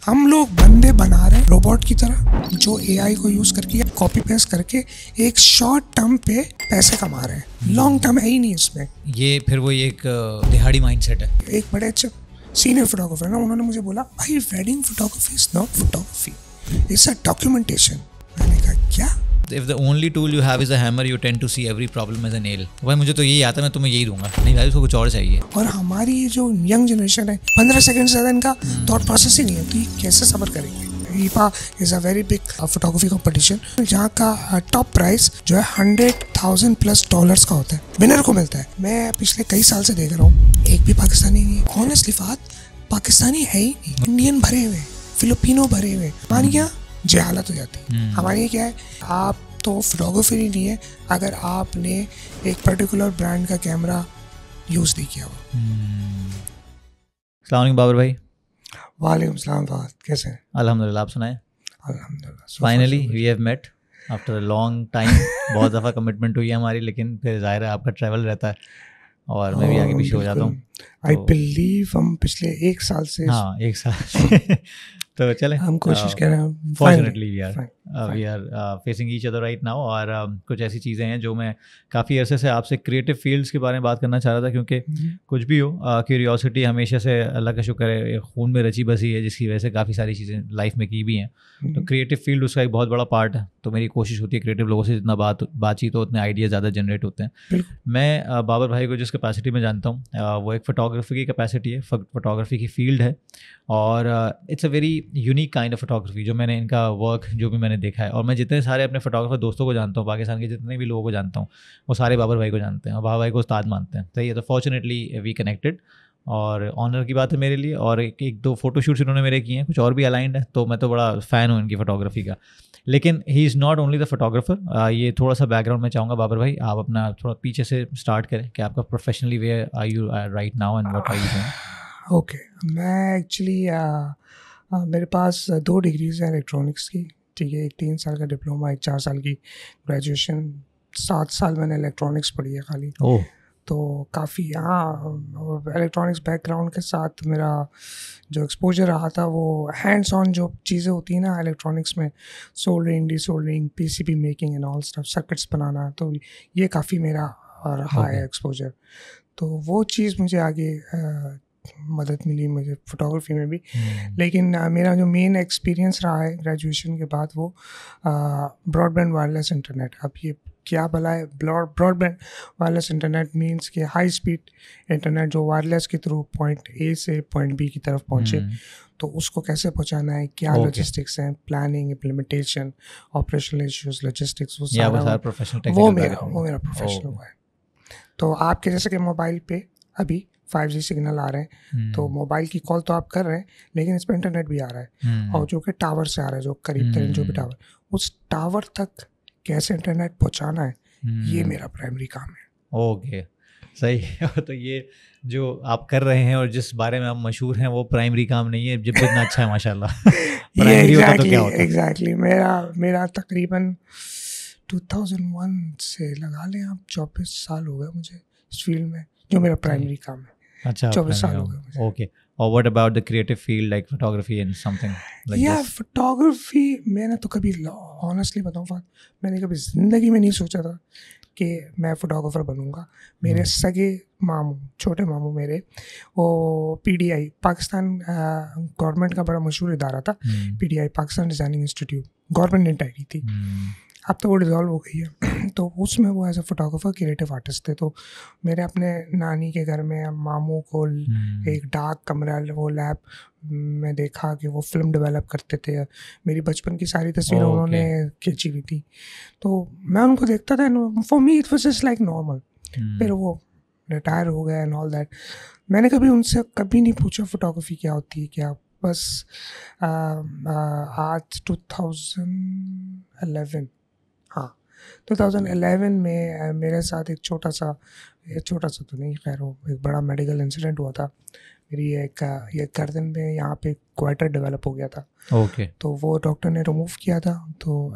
हम लोग बंदे बना रहे हैं रोबोट की तरह, जो एआई को यूज करके या कॉपी पेस्ट करके एक शॉर्ट टर्म पे पैसे कमा रहे हैं। लॉन्ग टर्म है ही नहीं इसमें। ये फिर वही एक दिहाड़ी माइंडसेट है। एक बड़े अच्छे सीनियर फोटोग्राफर ना, उन्होंने मुझे बोला भाई wedding photography is not photography, it's a documentation. मैंने कहा क्या? If the only tool you have is a hammer, you tend to see every problem as a nail. भाई मुझे तो यही आता है, मैं तुम्हें यही दूंगा, नहीं भाई उसको कुछ और चाहिए। और हमारी ये जो यंग जनरेशन है 15 सेकंड से ज़्यादा इनका थॉट प्रोसेस ही नहीं है, तो ये कैसे सबर करेंगे? IPA is a very big photography competition, जहाँ का टॉप प्राइस जो है $100,000+ का होता है, विनर को मिलता है। मैं पिछले कई साल से देख रहा हूँ, एक भी पाकिस्तानी नहीं है। ऑनेस्टली बात, पाकिस्तानी है ही नहीं। इंडियन भरे हुए, फिलिपिनो भरे हुए, हमारी जहालत हो जाती है। हमारे क्या है, आप तो फोटोग्राफर ही नहीं है अगर आपने एक पर्टिकुलर ब्रांड का कैमरा यूज़ नहीं किया हो। अस्सलाम वालेकुम बाबर भाई। वालेकुम सलाम, कैसे हैं? अल्हम्दुलिल्लाह, आप सुनाएं। अल्हम्दुलिल्लाह, finally we have met after a long time. बहुत दफ़ा कमिटमेंट हुई है हमारी, लेकिन फिर जाहिर है आपका ट्रैवल रहता है और मैं भी आगे पीछे हो जाता हूँ। आई बिलीव हम पिछले एक साल से, हाँ एक साल तो चले, हम कोशिश कर रहे हैं। Fortunately we are facing each other right now. और कुछ ऐसी चीज़ें हैं जो मैं काफ़ी अरसे से आपसे क्रिएटिव फील्ड्स के बारे में बात करना चाह रहा था, क्योंकि कुछ भी हो, क्यूरियोसिटी हमेशा से अल्लाह का शुक्र है खून में रची बसी है, जिसकी वजह से काफ़ी सारी चीज़ें लाइफ में की भी हैं। तो क्रिएटिव फील्ड उसका एक बहुत बड़ा पार्ट है। तो मेरी कोशिश होती है क्रिएटिव लोगों से जितना बातचीत हो, उतने आइडिया ज़्यादा जनरेट होते हैं। मैं बाबर भाई को जिस कैपेसिटी में जानता हूँ वो एक फ़ोटोग्राफी की कैपेसिटी है, फोटोग्राफी की फील्ड है, और it's a very unique kind of photography जो मैंने इनका वर्क जो भी मैंने देखा है। और मैं जितने सारे अपने फोटोग्राफर दोस्तों को जानता हूँ, पाकिस्तान के जितने भी लोगों को जानता हूँ, वो सारे बाबर भाई को जानते हैं और बाबर भाई को उस्ताद मानते हैं। सही है, तो फॉर्चुनेटली वी कनेक्टेड और ऑनर की बात है मेरे लिए। और एक दो फोटोशूट्स इन्होंने मेरे किए हैं, कुछ और भी अलाइंड है, तो मैं तो बड़ा फ़ैन हूँ इनकी फ़ोटोग्राफी का। लेकिन he is not only the photographer. ये थोड़ा सा बैकग्राउंड में चाहूँगा बाबर भाई, आप अपना थोड़ा पीछे से स्टार्ट करें कि आपका professionally where are you right now and what are you doing? Okay, मैं एक्चुअली मेरे पास 2 डिग्रीज हैं इलेक्ट्रॉनिक्स की, ठीक है। एक 3 साल का डिप्लोमा, एक 4 साल की ग्रेजुएशन। 7 साल मैंने इलेक्ट्रॉनिक्स पढ़ी है खाली। तो काफ़ी इलेक्ट्रॉनिक्स बैकग्राउंड के साथ मेरा जो एक्सपोजर रहा था वो हैंड्स ऑन जो चीज़ें होती हैं ना इलेक्ट्रॉनिक्स में, soldering, desoldering, PCB making and all stuff, circuits बनाना, तो ये काफ़ी मेरा रहा है एक्सपोजर। तो वो चीज़ मुझे आगे मदद मिली मुझे फोटोग्राफी में भी। लेकिन मेरा जो मेन एक्सपीरियंस रहा है ग्रेजुएशन के बाद वो ब्रॉडबैंड वायरलेस इंटरनेट। अब ये क्या भला है ब्रॉडबैंड वायरलेस इंटरनेट? मींस कि हाई स्पीड इंटरनेट जो वायरलेस के थ्रू पॉइंट ए से पॉइंट बी की तरफ पहुँचे, तो उसको कैसे पहुँचाना है, क्या लॉजिस्टिक्स हैं, planning, implementation, operational issues, logistics, वो सारा वो मेरा प्रोफेशनल हुआ है। तो आपके जैसे कि मोबाइल पे अभी 5G सिग्नल आ रहे हैं, तो मोबाइल की कॉल तो आप कर रहे हैं, लेकिन इस पर इंटरनेट भी आ रहा है, और जो कि टावर से आ रहा है, जो करीब तरीन जो भी टावर, उस टावर तक कैसे इंटरनेट पहुंचाना है, ये मेरा प्राइमरी काम है। ओके, सही। तो ये जो आप कर रहे हैं और जिस बारे में आप मशहूर हैं वो प्राइमरी काम नहीं है, जब जितना अच्छा है माशाल्लाह। प्राइमरी होता तो क्या होता? एग्जैक्टली मेरा तकरीबन 2001 से लगा लें आप 24 साल हो गए मुझे इस फील्ड में, जो मेरा प्राइमरी काम है। अच्छा, 24 साल हो गए मुझे। ओके, और what about the creative field like photography and something like this? Photography मैंने तो कभी, ऑनेस्टली बताऊँ, मैंने कभी ज़िंदगी में नहीं सोचा था कि मैं फ़ोटोग्राफ़र बनूंगा। मेरे सगे मामू, छोटे मामू मेरे, वो PDI, पाकिस्तान गवर्नमेंट का बड़ा मशहूर इदारा था, PDI, Pakistan designing institute, government ने टाइप की थी, अब तो वो डिज़ोल्व हो गई है। तो उसमें वो as a photographer creative artist थे। तो मेरे अपने नानी के घर में मामू को एक डार्क कमरा, वो लैब में देखा कि वो फिल्म डेवलप करते थे। मेरी बचपन की सारी तस्वीरें उन्होंने खींची हुई थी, तो मैं उनको देखता था। For me it was just like normal. फिर वो रिटायर हो गए एंड ऑल दैट। मैंने कभी उनसे कभी नहीं पूछा फोटोग्राफी क्या होती है, क्या। बस आज 2011, हाँ 2011 में मेरे साथ एक छोटा सा तो नहीं, खैर वो एक बड़ा मेडिकल इंसिडेंट हुआ था। मेरी ये गर्दन में यहाँ पे क्वार्टर डेवलप हो गया था। ओके, तो वो डॉक्टर ने रिमूव किया था, तो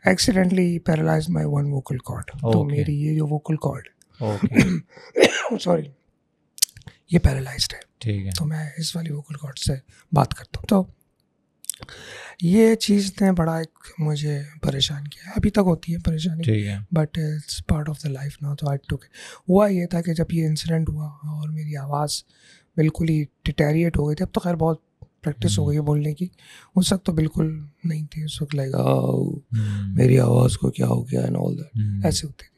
accidentally paralyse my one vocal cord. तो मेरी ये जो वोकल कॉर्ड, सॉरी, ये पैरालाइज्ड है। ठीक है। तो मैं इस वाली वोकल कॉर्ड से बात करता हूँ। तो ये चीज़ ने बड़ा एक मुझे परेशान किया, अभी तक होती है परेशानी, ठीक है। But it's part of the life now. तो आई टुक हुआ ये था कि जब ये इंसिडेंट हुआ और मेरी आवाज़ बिल्कुल ही डिटेरिएट हो गई थी, अब तो खैर बहुत प्रैक्टिस हो गई है बोलने की, उस वक्त तो बिल्कुल नहीं थी। उस वक्त लाइक मेरी आवाज़ को क्या हो गया एंड ऑल दैट, ऐसे होती थी।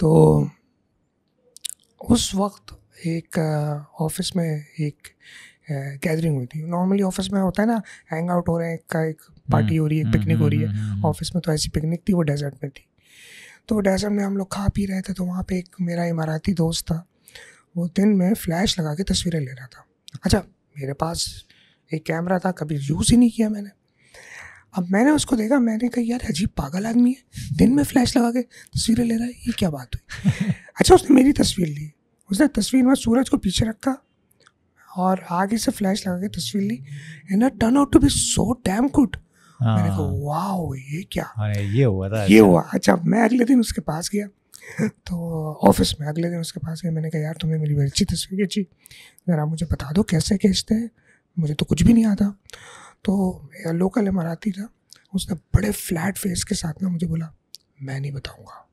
तो उस वक्त एक ऑफिस में एक गैदरिंग हुई थी। नॉर्मली ऑफिस में होता है ना, हैंग आउट हो रहे हैं, एक पार्टी हो रही है, पिकनिक हो रही है। ऑफिस में तो ऐसी पिकनिक थी, वो डेजर्ट में थी। तो डेजर्ट में हम लोग खा पी रहे थे, तो वहाँ पे एक मेरा इमाराती दोस्त था, वो दिन में फ्लैश लगा के तस्वीरें ले रहा था। अच्छा, मेरे पास एक कैमरा था, कभी यूज़ ही नहीं किया मैंने। अब मैंने उसको देखा, मैंने कहा यार अजीब पागल आदमी है, दिन में फ्लैश लगा के तस्वीरें ले रहा है, ये क्या बात हुई। अच्छा, उसने मेरी तस्वीर ली, उसने तस्वीर में सूरज को पीछे रखा और आगे से फ्लैश लगा के तस्वीर ली, and it turn out to be so damn good. मैंने कहा वाओ, ये क्या, ये हुआ था, ये हुआ। अच्छा, मैं अगले दिन उसके पास गया, तो ऑफिस में अगले दिन उसके पास गया, मैंने कहा यार तुमने मेरी बड़ी अच्छी तस्वीर खींची, ज़रा मुझे बता दो कैसे खींचते हैं, मुझे तो कुछ भी नहीं आता। तो लोकल इमाराती था, उसने बड़े फ्लैट फेस के साथ ना मुझे बोला, मैं नहीं बताऊंगा,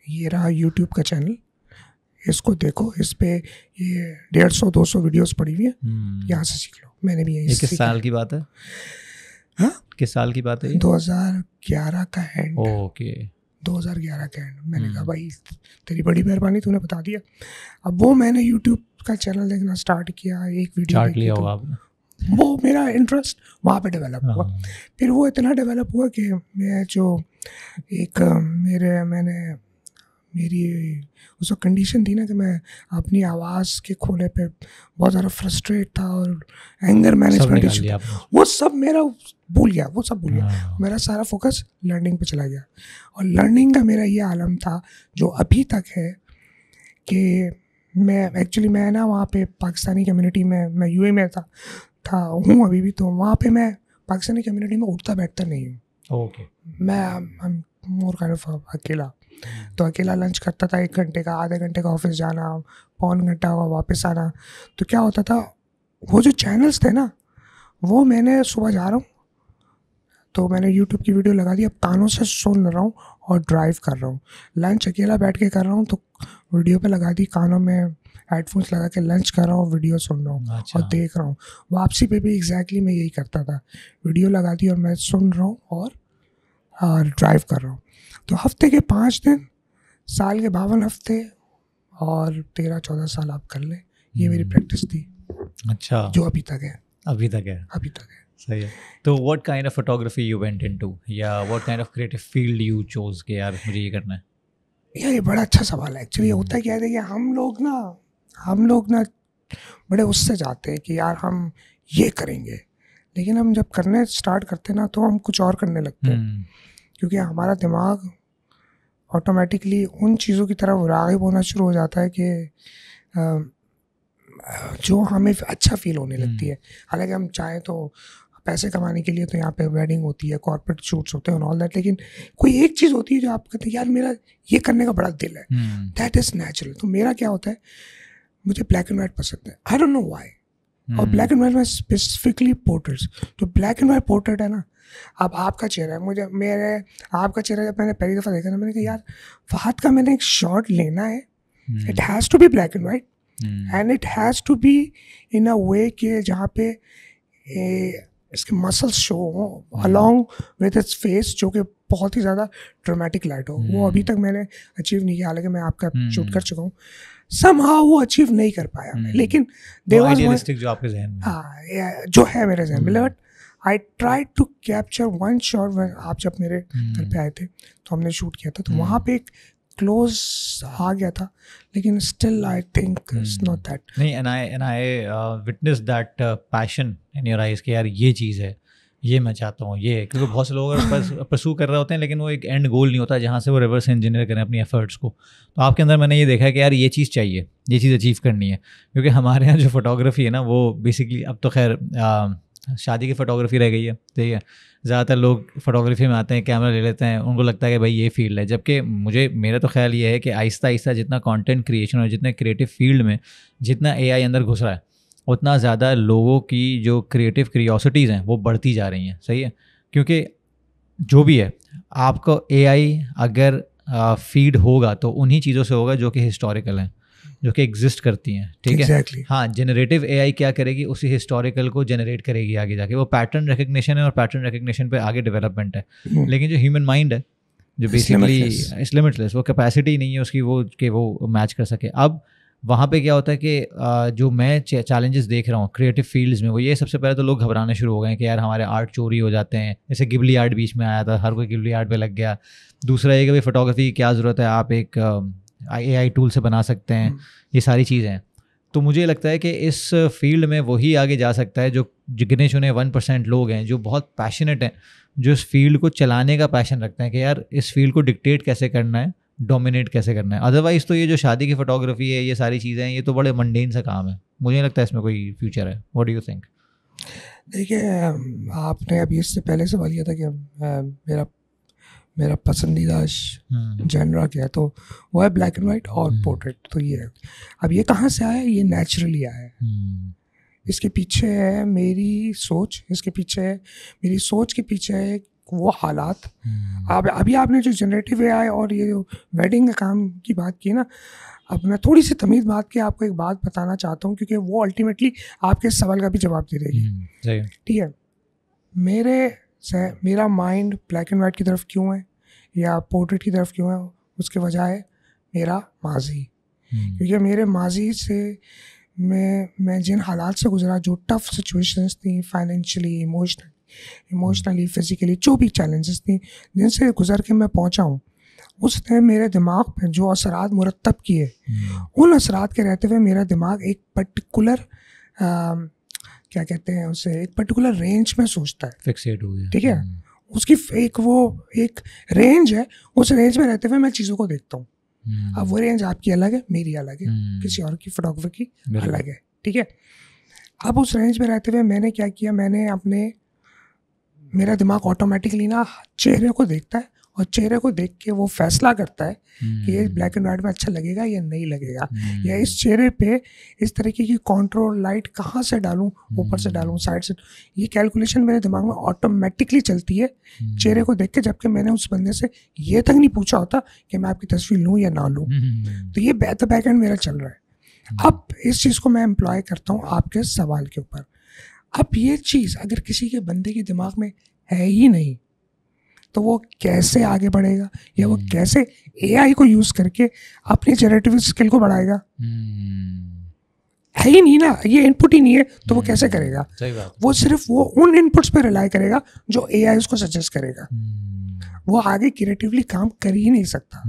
ये रहा यूट्यूब का चैनल, इसको देखो, इस पे ये 150-200 वीडियोस पड़ी हुई है, यहाँ से सीख लो। मैंने भी यही किस साल की बात है? हाँ, किस साल की बात है? 2011 का एंड। ओके, 2011 का एंड। मैंने कहा भाई तेरी बड़ी मेहरबानी, तूने बता दिया। अब वो मैंने यूट्यूब का चैनल देखना स्टार्ट किया, एक वीडियो चार्ट लिया होगा आपने, वो मेरा इंटरेस्ट वहाँ पे डेवलप हुआ। फिर वो इतना डेवलप हुआ कि मैं जो एक मैंने मेरी उस वक्त कंडीशन थी ना कि मैं अपनी आवाज़ के खोने पे बहुत ज़्यादा फ्रस्ट्रेट था और एंगर मैनेजमेंट इशू, वो सब मेरा भूल गया, वो सब भूल गया। मेरा सारा फोकस लर्निंग पे चला गया, और लर्निंग का मेरा ये आलम था जो अभी तक है कि मैं ना वहाँ पे पाकिस्तानी कम्युनिटी में, मैं यूए में था हूँ अभी भी, तो वहाँ पे मैं पाकिस्तानी कम्युनिटी में उठता बैठता नहीं हूँ। ओके, मैं मोर काइंड ऑफ अकेला, तो अकेला लंच करता था, 1 घंटे का, आधे घंटे का ऑफिस जाना, पौन घंटा वापस आना। तो क्या होता था, वो जो चैनल्स थे ना, वो मैंने सुबह जा रहा हूँ तो मैंने यूट्यूब की वीडियो लगा दी, अब कानों से सुन रहा हूँ और ड्राइव कर रहा हूँ। लंच अकेला बैठ के कर रहा हूँ तो वीडियो पे लगा दी, कानों में हेडफोन्स लगा के लंच कर रहा हूँ, वीडियो सुन रहा हूँ और देख रहा हूँ। वापसी पे भी एग्जैक्टली मैं यही करता था, वीडियो लगा दी और मैं सुन रहा हूँ और ड्राइव कर रहा हूँ। तो हफ्ते के 5 दिन, साल के 52 हफ्ते, और 13-14 साल आप कर लें, ये मेरी प्रैक्टिस थी। अच्छा, जो अभी तक है। अभी तक है। सही है। तो what kind of photography you went into, या what kind of creative field you chose कि यार मुझे ये करना है? यार ये बड़ा अच्छा सवाल है। एक्चुअली होता क्या है कि हम लोग ना बड़े उससे जाते हैं कि यार हम ये करेंगे, लेकिन हम जब करने स्टार्ट करते हैं ना तो हम कुछ और करने लगते हैं, क्योंकि हमारा दिमाग ऑटोमेटिकली उन चीज़ों की तरफ राग़िब होना शुरू हो जाता है कि जो हमें अच्छा फील होने लगती है। हालांकि हम चाहें तो पैसे कमाने के लिए तो यहाँ पे वेडिंग होती है, कॉर्पोरेट शूट्स होते हैं और ऑल दैट, लेकिन कोई एक चीज़ होती है जो आप कहते हैं यार मेरा ये करने का बड़ा दिल है, दैट इज़ नेचुरल। तो मेरा क्या होता है, मुझे ब्लैक एंड वाइट पसंद है, आई डोंट नो व्हाई। और ब्लैक एंड वाइट में स्पेसिफिकली पोर्ट्रेट्स, तो ब्लैक एंड वाइट पोर्ट्रेट है ना, अब आपका चेहरा है, आपका चेहरा जब मैंने पहली दफ़ा देखा ना, मैंने कहा यार फहद का मैंने एक शॉट लेना है, it has to be black and white and it has to be in a way कि जहाँ पे इसके मसल्स शो हो अलॉन्ग विद इट्स फेस, जो कि बहुत ही ज़्यादा ड्रामेटिक लाइट हो। वो अभी तक मैंने अचीव नहीं किया, हालांकि मैं आपका शूट कर चुका हूँ, somehow वो अचीव नहीं कर पाया मैं, लेकिन आइडियलिस्टिक जो आपके जहन में, हाँ जो है मेरे जहन में, but I try to capture one shot. आप जब मेरे घर पे आए थे तो हमने शूट किया था, तो वहाँ पे एक क्लोज आ गया था, लेकिन still I think it's not that. नहीं, and I witness that passion in your eyes कि यार ये चीज़ है, ये मैं चाहता हूँ, ये, क्योंकि बहुत से लोग परसू कर रहे होते हैं, लेकिन वो एक एंड गोल नहीं होता जहाँ से वो रिवर्स इंजीनियर करें अपनी एफर्ट्स को। तो आपके अंदर मैंने ये देखा है कि यार ये चीज़ चाहिए, ये चीज़ अचीव करनी है। क्योंकि हमारे यहाँ जो फोटोग्राफी है ना, वो बेसिकली अब तो खैर शादी की फ़ोटोग्राफी रह गई है, ठीक है। ज़्यादातर लोग फोटोग्राफी में आते हैं, कैमरा ले लेते हैं, उनको लगता है कि भाई ये फील्ड है, जबकि मेरा तो ख्याल ये है कि आहिस्ता आहिस्ता जितना कंटेंट क्रिएशन और जितने क्रिएटिव फील्ड में जितना एआई अंदर घुस रहा है, उतना ज़्यादा लोगों की जो क्रिएटिव क्यूरियोसिटीज़ हैं वो बढ़ती जा रही हैं, सही है, क्योंकि जो भी है आपको एआई अगर फीड होगा तो उन्हीं चीज़ों से होगा जो कि हिस्टोरिकल हैं, जो कि एग्जिस्ट करती हैं, ठीक exactly. है। हाँ, जनरेटिव एआई क्या करेगी, उसी हिस्टोरिकल को जनरेट करेगी आगे जाके, वो पैटर्न रिकग्निशन है और पैटर्न रिकग्निशन पे आगे डेवलपमेंट है। लेकिन जो ह्यूमन माइंड है जो बेसिकली इस लिमिटलेस, वो कैपेसिटी नहीं है उसकी वो कि वो मैच कर सके। अब वहाँ पे क्या होता है कि जो मैं चैलेंजेस देख रहा हूँ क्रिएटिव फील्ड्स में, वो ये सबसे पहले तो लोग घबराने शुरू हो गए हैं कि यार हमारे आर्ट चोरी हो जाते हैं, जैसे गिबली आर्ट बीच में आया था, हर कोई गिबली आर्ट पे लग गया। दूसरा ये कि भाई फोटोग्राफी की क्या ज़रूरत है, आप एक AI टूल से बना सकते हैं, ये सारी चीज़ें हैं। तो मुझे लगता है कि इस फील्ड में वही आगे जा सकता है जो गिने चुने 1% लोग हैं जो बहुत पैशनेट हैं, जो इस फील्ड को चलाने का पैशन रखते हैं कि यार इस फील्ड को डिक्टेट कैसे करना है, डोमिनेट कैसे करना है। अदरवाइज़ तो ये जो शादी की फ़ोटोग्राफी है, ये सारी चीज़ें हैं, ये तो बड़े मंडेन सा काम है, मुझे नहीं लगता है इसमें कोई फ्यूचर है। What do you think? देखिए, आपने अभी इससे पहले सवाल किया था कि मेरा पसंदीदा जनरा क्या है, तो वो है ब्लैक एंड वाइट और पोर्ट्रेट। तो ये है, अब ये कहाँ से आया? ये नेचुरली आया है। इसके पीछे है मेरी सोच, इसके पीछे है मेरी सोच के पीछे है वो हालात। अब अभी आपने जो जनरेटिव एआई और ये जो वेडिंग का काम की बात की ना, अब मैं थोड़ी सी तमीज़ बात के आपको एक बात बताना चाहता हूँ, क्योंकि वो अल्टीमेटली आपके सवाल का भी जवाब दे देगी। ठीक है, मेरा माइंड ब्लैक एंड वाइट की तरफ क्यों है या पोर्ट्रेट की तरफ क्यों है, उसके वजह है मेरा माजी। क्योंकि मेरे माजी से मैं जिन हालात से गुजरा, जो टफ सिचुएशंस थी, फाइनेंशियली, इमोशनली, फिजिकली, जो भी चैलेंजेस थी जिनसे गुजर के मैं पहुंचा हूँ, उसने मेरे दिमाग पे जो असरात मुरतब किए, उन असरात के रहते हुए मेरा दिमाग एक पर्टिकुलर क्या कहते हैं उसे, एक पर्टिकुलर रेंज में सोचता है, फिक्सेट हो गया। ठीक है, उसकी एक रेंज है, उस रेंज में रहते हुए मैं चीज़ों को देखता हूँ। अब वो रेंज आपकी अलग है, मेरी अलग है, किसी और की फोटोग्राफी की अलग है, ठीक है। अब उस रेंज में रहते हुए मैंने क्या किया, मेरा दिमाग ऑटोमेटिकली ना चेहरे को देखता है और चेहरे को देख के वो फैसला करता है कि ये ब्लैक एंड वाइट में अच्छा लगेगा या नहीं लगेगा, या इस चेहरे पे इस तरीके की कंट्रोल लाइट कहाँ से डालूं, ऊपर से डालूं, साइड से। ये कैलकुलेशन मेरे दिमाग में ऑटोमेटिकली चलती है चेहरे को देख के, जबकि मैंने उस बंदे से ये तक नहीं पूछा होता कि मैं आपकी तस्वीर लूँ या ना लूँ। तो ये बैक एंड मेरा चल रहा है। अब इस चीज़ को मैं एम्प्लॉय करता हूँ आपके सवाल के ऊपर। अब ये चीज़ अगर किसी के बंदे के दिमाग में है ही नहीं, तो वो कैसे आगे बढ़ेगा, या वो कैसे एआई को यूज़ करके अपनी जनरेटिव स्किल को बढ़ाएगा? है ही नहीं ना, ये इनपुट ही नहीं है, तो वो कैसे करेगा? सही बात। वो सिर्फ वो उन इनपुट्स पे रिलाई करेगा जो एआई उसको सजेस्ट करेगा। वो आगे क्रिएटिवली काम कर ही नहीं सकता।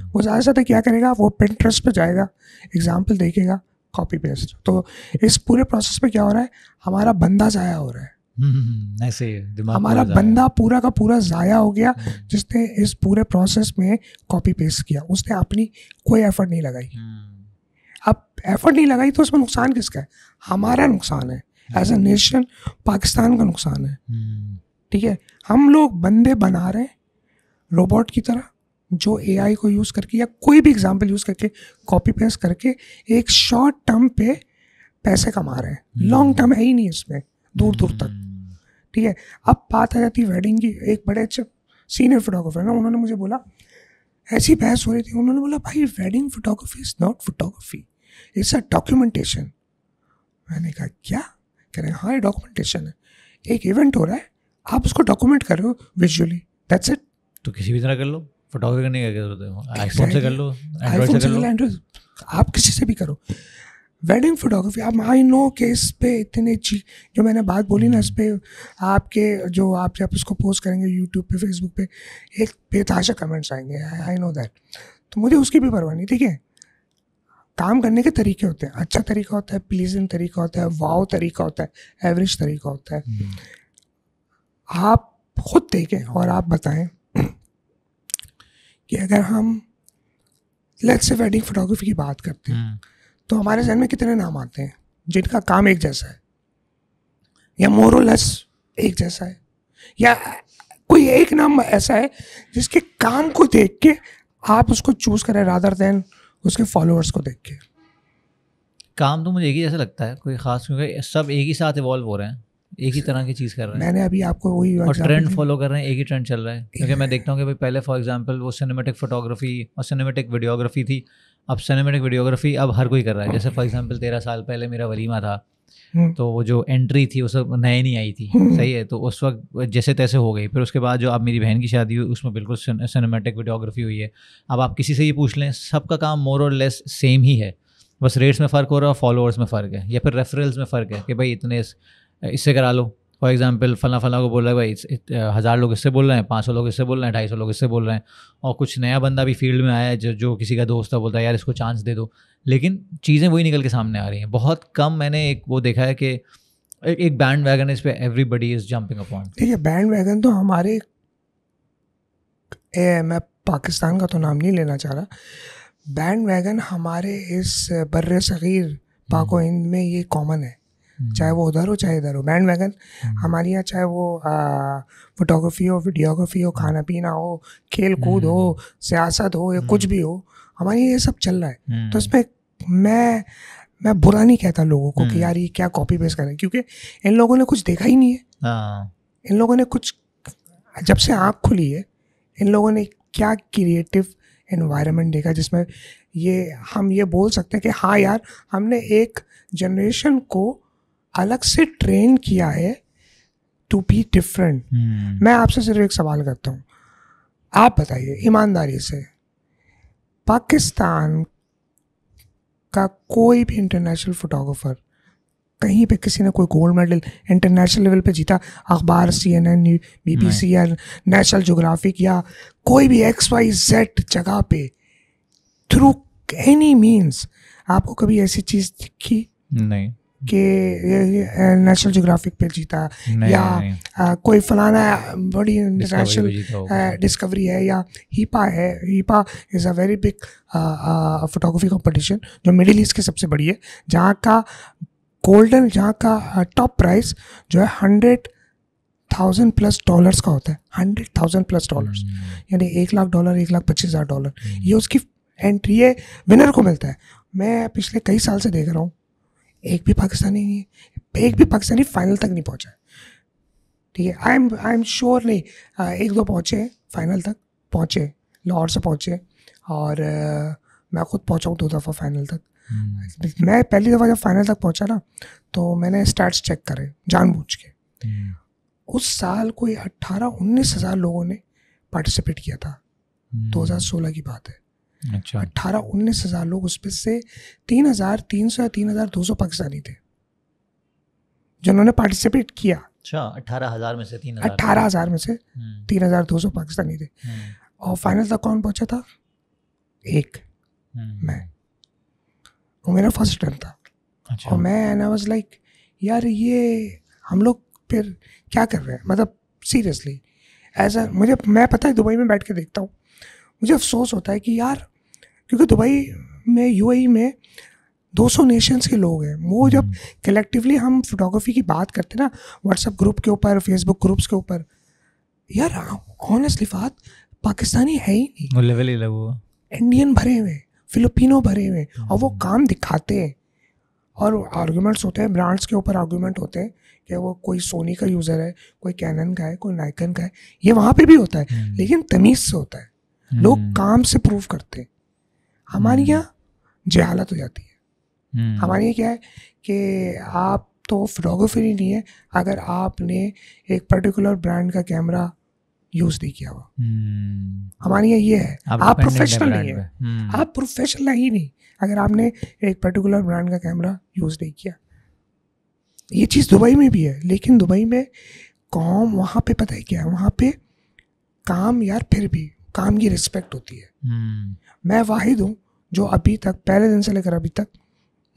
वो ज़्यादा से ज़्यादा क्या करेगा, वो पिंटरेस्ट पे जाएगा, एग्जाम्पल देखेगा, कॉपी पेस्ट। तो इस पूरे प्रोसेस में क्या हो रहा है, हमारा बंदा ज़ाया हो रहा है। ऐसे हमारा बंदा पूरा का पूरा ज़ाया हो गया, जिसने इस पूरे प्रोसेस में कॉपी पेस्ट किया, उसने अपनी कोई एफर्ट नहीं लगाई। अब एफर्ट नहीं लगाई तो उसमें नुकसान किसका है? हमारा नुकसान है, एज ए नेशन पाकिस्तान का नुकसान है। ठीक है, हम लोग बंदे बना रहे हैं रोबोट की तरह, जो एआई को यूज़ करके या कोई भी एग्जाम्पल यूज़ करके कॉपी पेस्ट करके एक शॉर्ट टर्म पे पैसे कमा रहे हैं। लॉन्ग टर्म है ही नहीं इसमें, दूर दूर तक। ठीक है, अब बात आ जाती है वेडिंग की। एक बड़े अच्छे सीनियर फोटोग्राफर ना, उन्होंने मुझे बोला, ऐसी बहस हो रही थी, उन्होंने बोला भाई wedding photography is not photography, it's a documentation. मैंने कहा क्या? कह रहे हैं हाँ, ये डॉक्यूमेंटेशन है, एक इवेंट हो रहा है, आप उसको डॉक्यूमेंट कर रहे हो विजुअली, दैट्स इट। तो किसी भी तरह कर लो, फोटोग्राफी करने की क्या जरूरत है? आईफोन से कर लो, एंड्रॉइड से कर लो, आप किसी से भी करो वेडिंग फोटोग्राफी। आप आई नो कि इस पे इतने जो मैंने बात बोली ना, इस पे आपके जो आप जब उसको पोस्ट करेंगे यूट्यूब पे, फेसबुक पे, एक बेतहाशा कमेंट्स आएंगे, आई नो दैट। तो मुझे उसकी भी परवाह नहीं। ठीक है, काम करने के तरीके होते हैं, अच्छा तरीका होता है, प्लीजिंग तरीका होता है, वाव तरीका होता है, एवरेज तरीका होता है। आप खुद देखें और आप बताएं कि अगर हम लेट्स से वेडिंग फोटोग्राफी की बात करते हैं, तो हमारे जहन में कितने नाम आते हैं जिनका काम एक जैसा है, या मोर और लेस एक जैसा है, या कोई एक नाम ऐसा है जिसके काम को देख के आप उसको चूज करें रादर देन उसके फॉलोअर्स को देख के। काम तो मुझे एक ही जैसा लगता है, कोई खास, क्योंकि सब एक ही साथ इवॉल्व हो रहे हैं, एक ही तरह की चीज़ कर रहे हैं। मैंने अभी आपको वही और ट्रेंड फॉलो कर रहे हैं, एक ही ट्रेंड चल रहा है। क्योंकि मैं देखता हूँ कि भाई पहले फॉर एग्जांपल वो सिनेमेटिक फोटोग्राफी और सिनेमेटिक वीडियोग्राफी थी, अब सिनेमेटिक वीडियोग्राफी अब हर कोई कर रहा है। जैसे फॉर एग्जांपल 13 साल पहले मेरा वलीमा था, तो वो जो एंट्री थी उस वक्त नए नहीं आई थी, सही है, तो उस वक्त जैसे तैसे हो गई। फिर उसके बाद जो अब मेरी बहन की शादी हुई उसमें बिल्कुल सिनेमेटिक वीडियोग्राफी हुई है। अब आप किसी से ही पूछ लें, सबका काम मोर और लेस सेम ही है, बस रेट्स में फ़र्क हो रहा है और फॉलोअर्स में फ़र्क है, या फिर रेफरल्स में फ़र्क है कि भाई इतने इससे करा लो। फॉर एग्जांपल फला को बोल रहा है भाई 1000 लोग इससे बोल रहे हैं, 500 लोग इससे बोल रहे हैं, 250 लोग इससे बोल रहे हैं, और कुछ नया बंदा भी फील्ड में आया है जो किसी का दोस्त है, बोलता है यार इसको चांस दे दो, लेकिन चीज़ें वही निकल के सामने आ रही हैं। बहुत कम मैंने एक वो देखा है कि एक बैंड वैगन इस पे एवरीबडी इज जंपिंग अपॉन। ठीक है, बैंड वैगन तो हमारे मैं पाकिस्तान का तो नाम नहीं लेना चाह रहा, बैंड वैगन हमारे इस बर्रे सगीर पाको हिंद में ये कॉमन है, चाहे वो उधर हो चाहे इधर हो। बैंड वैगन हमारे यहाँ चाहे वो फोटोग्राफी हो, वीडियोग्राफी हो, खाना पीना हो, खेल कूद हो, सियासत हो, या कुछ भी हो, हमारे ये सब चल रहा है। तो इसमें मैं बुरा नहीं कहता लोगों को कि यार ये क्या कॉपी पेस्ट कर रहे हैं, क्योंकि इन लोगों ने कुछ देखा ही नहीं है। इन लोगों ने कुछ, जब से आँख खुली है, इन लोगों ने क्या क्रिएटिव एनवायरनमेंट देखा जिसमें हम ये बोल सकते हैं कि हाँ यार हमने एक जनरेशन को अलग से ट्रेन किया है टू बी डिफरेंट। मैं आपसे सिर्फ एक सवाल करता हूँ, आप बताइए ईमानदारी से, पाकिस्तान का कोई भी इंटरनेशनल फोटोग्राफर कहीं पे किसी ने कोई गोल्ड मेडल इंटरनेशनल लेवल पे जीता, अखबार CNN BBC या नेशनल ज्योग्राफिक या कोई भी XYZ जगह पे थ्रू एनी मीन्स आपको कभी ऐसी चीज़ दिखी? नहीं कि नेशनल ज्योग्राफिक पे जीता या कोई फलाना बड़ी इंटरनेशनल डिस्कवरी है या हीपा है। HEPA is a very big photography competition जो मिडिल ईस्ट की सबसे बड़ी है, जहाँ का गोल्डन, जहाँ का टॉप प्राइस जो है $100,000+ का होता है। $100,000+, यानी $1,00,000 $1,25,000 ये उसकी एंट्री है, विनर को मिलता है। मैं पिछले कई साल से देख रहा हूँ, एक भी पाकिस्तानी फाइनल तक नहीं पहुँचा है। ठीक है, आई एम श्योर नहीं, एक दो पहुँचे फाइनल तक, पहुँचे लाहौर से पहुँचे, और मैं खुद पहुँचा हूँ 2 दफ़ा फाइनल तक। मैं पहली दफ़ा जब फाइनल तक पहुँचा ना, तो मैंने स्टैट्स चेक करे जानबूझ के। उस साल कोई 18-19 हज़ार लोगों ने पार्टिसिपेट किया था, 2016 की बात है। अच्छा, 18-19 हज़ार लोग, उसमें से 3,300 या 3,200 पाकिस्तानी थे जिन्होंने पार्टिसिपेट किया। अच्छा, 18,000 में से 3,200 पाकिस्तानी थे। और फाइनल तक कौन पहुंचा था? एक, मैं, वो मेरा फर्स्ट टर्न था। अच्छा। और मैं आई वाज लाइक यार ये हम लोग फिर क्या कर रहे हैं, मतलब सीरियसली मैं पता है दुबई में बैठ के देखता हूँ, मुझे अफसोस होता है कि यार, क्योंकि दुबई में UAE में 200 नेशंस के लोग हैं। वो जब कलेक्टिवली हम फोटोग्राफी की बात करते हैं ना, व्हाट्सएप ग्रुप के ऊपर, फेसबुक ग्रुप्स के ऊपर, यार ऑनेस्टली बात पाकिस्तानी है ही नहीं, वो लेवल ही लगा, इंडियन भरे हुए, फिलिपिनो भरे हुए, और वो काम दिखाते हैं। और आर्गूमेंट्स होते हैं, ब्रांड्स के ऊपर आर्गूमेंट होते हैं कि वो कोई सोनी का यूज़र है, कोई कैनन का है, कोई नाइकन का है, ये वहाँ पे भी होता है, लेकिन तमीज़ से होता है, लोग काम से प्रूव करते हैं। हमारे यहाँ जहालत हो जाती है। हमारे यहाँ क्या है कि आप तो फोटोग्राफर ही नहीं है अगर आपने एक पर्टिकुलर ब्रांड का कैमरा यूज़ नहीं किया हुआ। हमारे यहाँ ये है, आप प्रोफेशनल नहीं है, आप प्रोफेशनल ही नहीं अगर आपने एक पर्टिकुलर ब्रांड का कैमरा यूज़ नहीं किया। ये चीज़ दुबई में भी है, लेकिन दुबई में कौम, वहाँ पे पता है क्या है, वहाँ पे काम, यार फिर भी काम की रिस्पेक्ट होती है। मैं वाहिद हूँ जो अभी तक, पहले दिन से लेकर अभी तक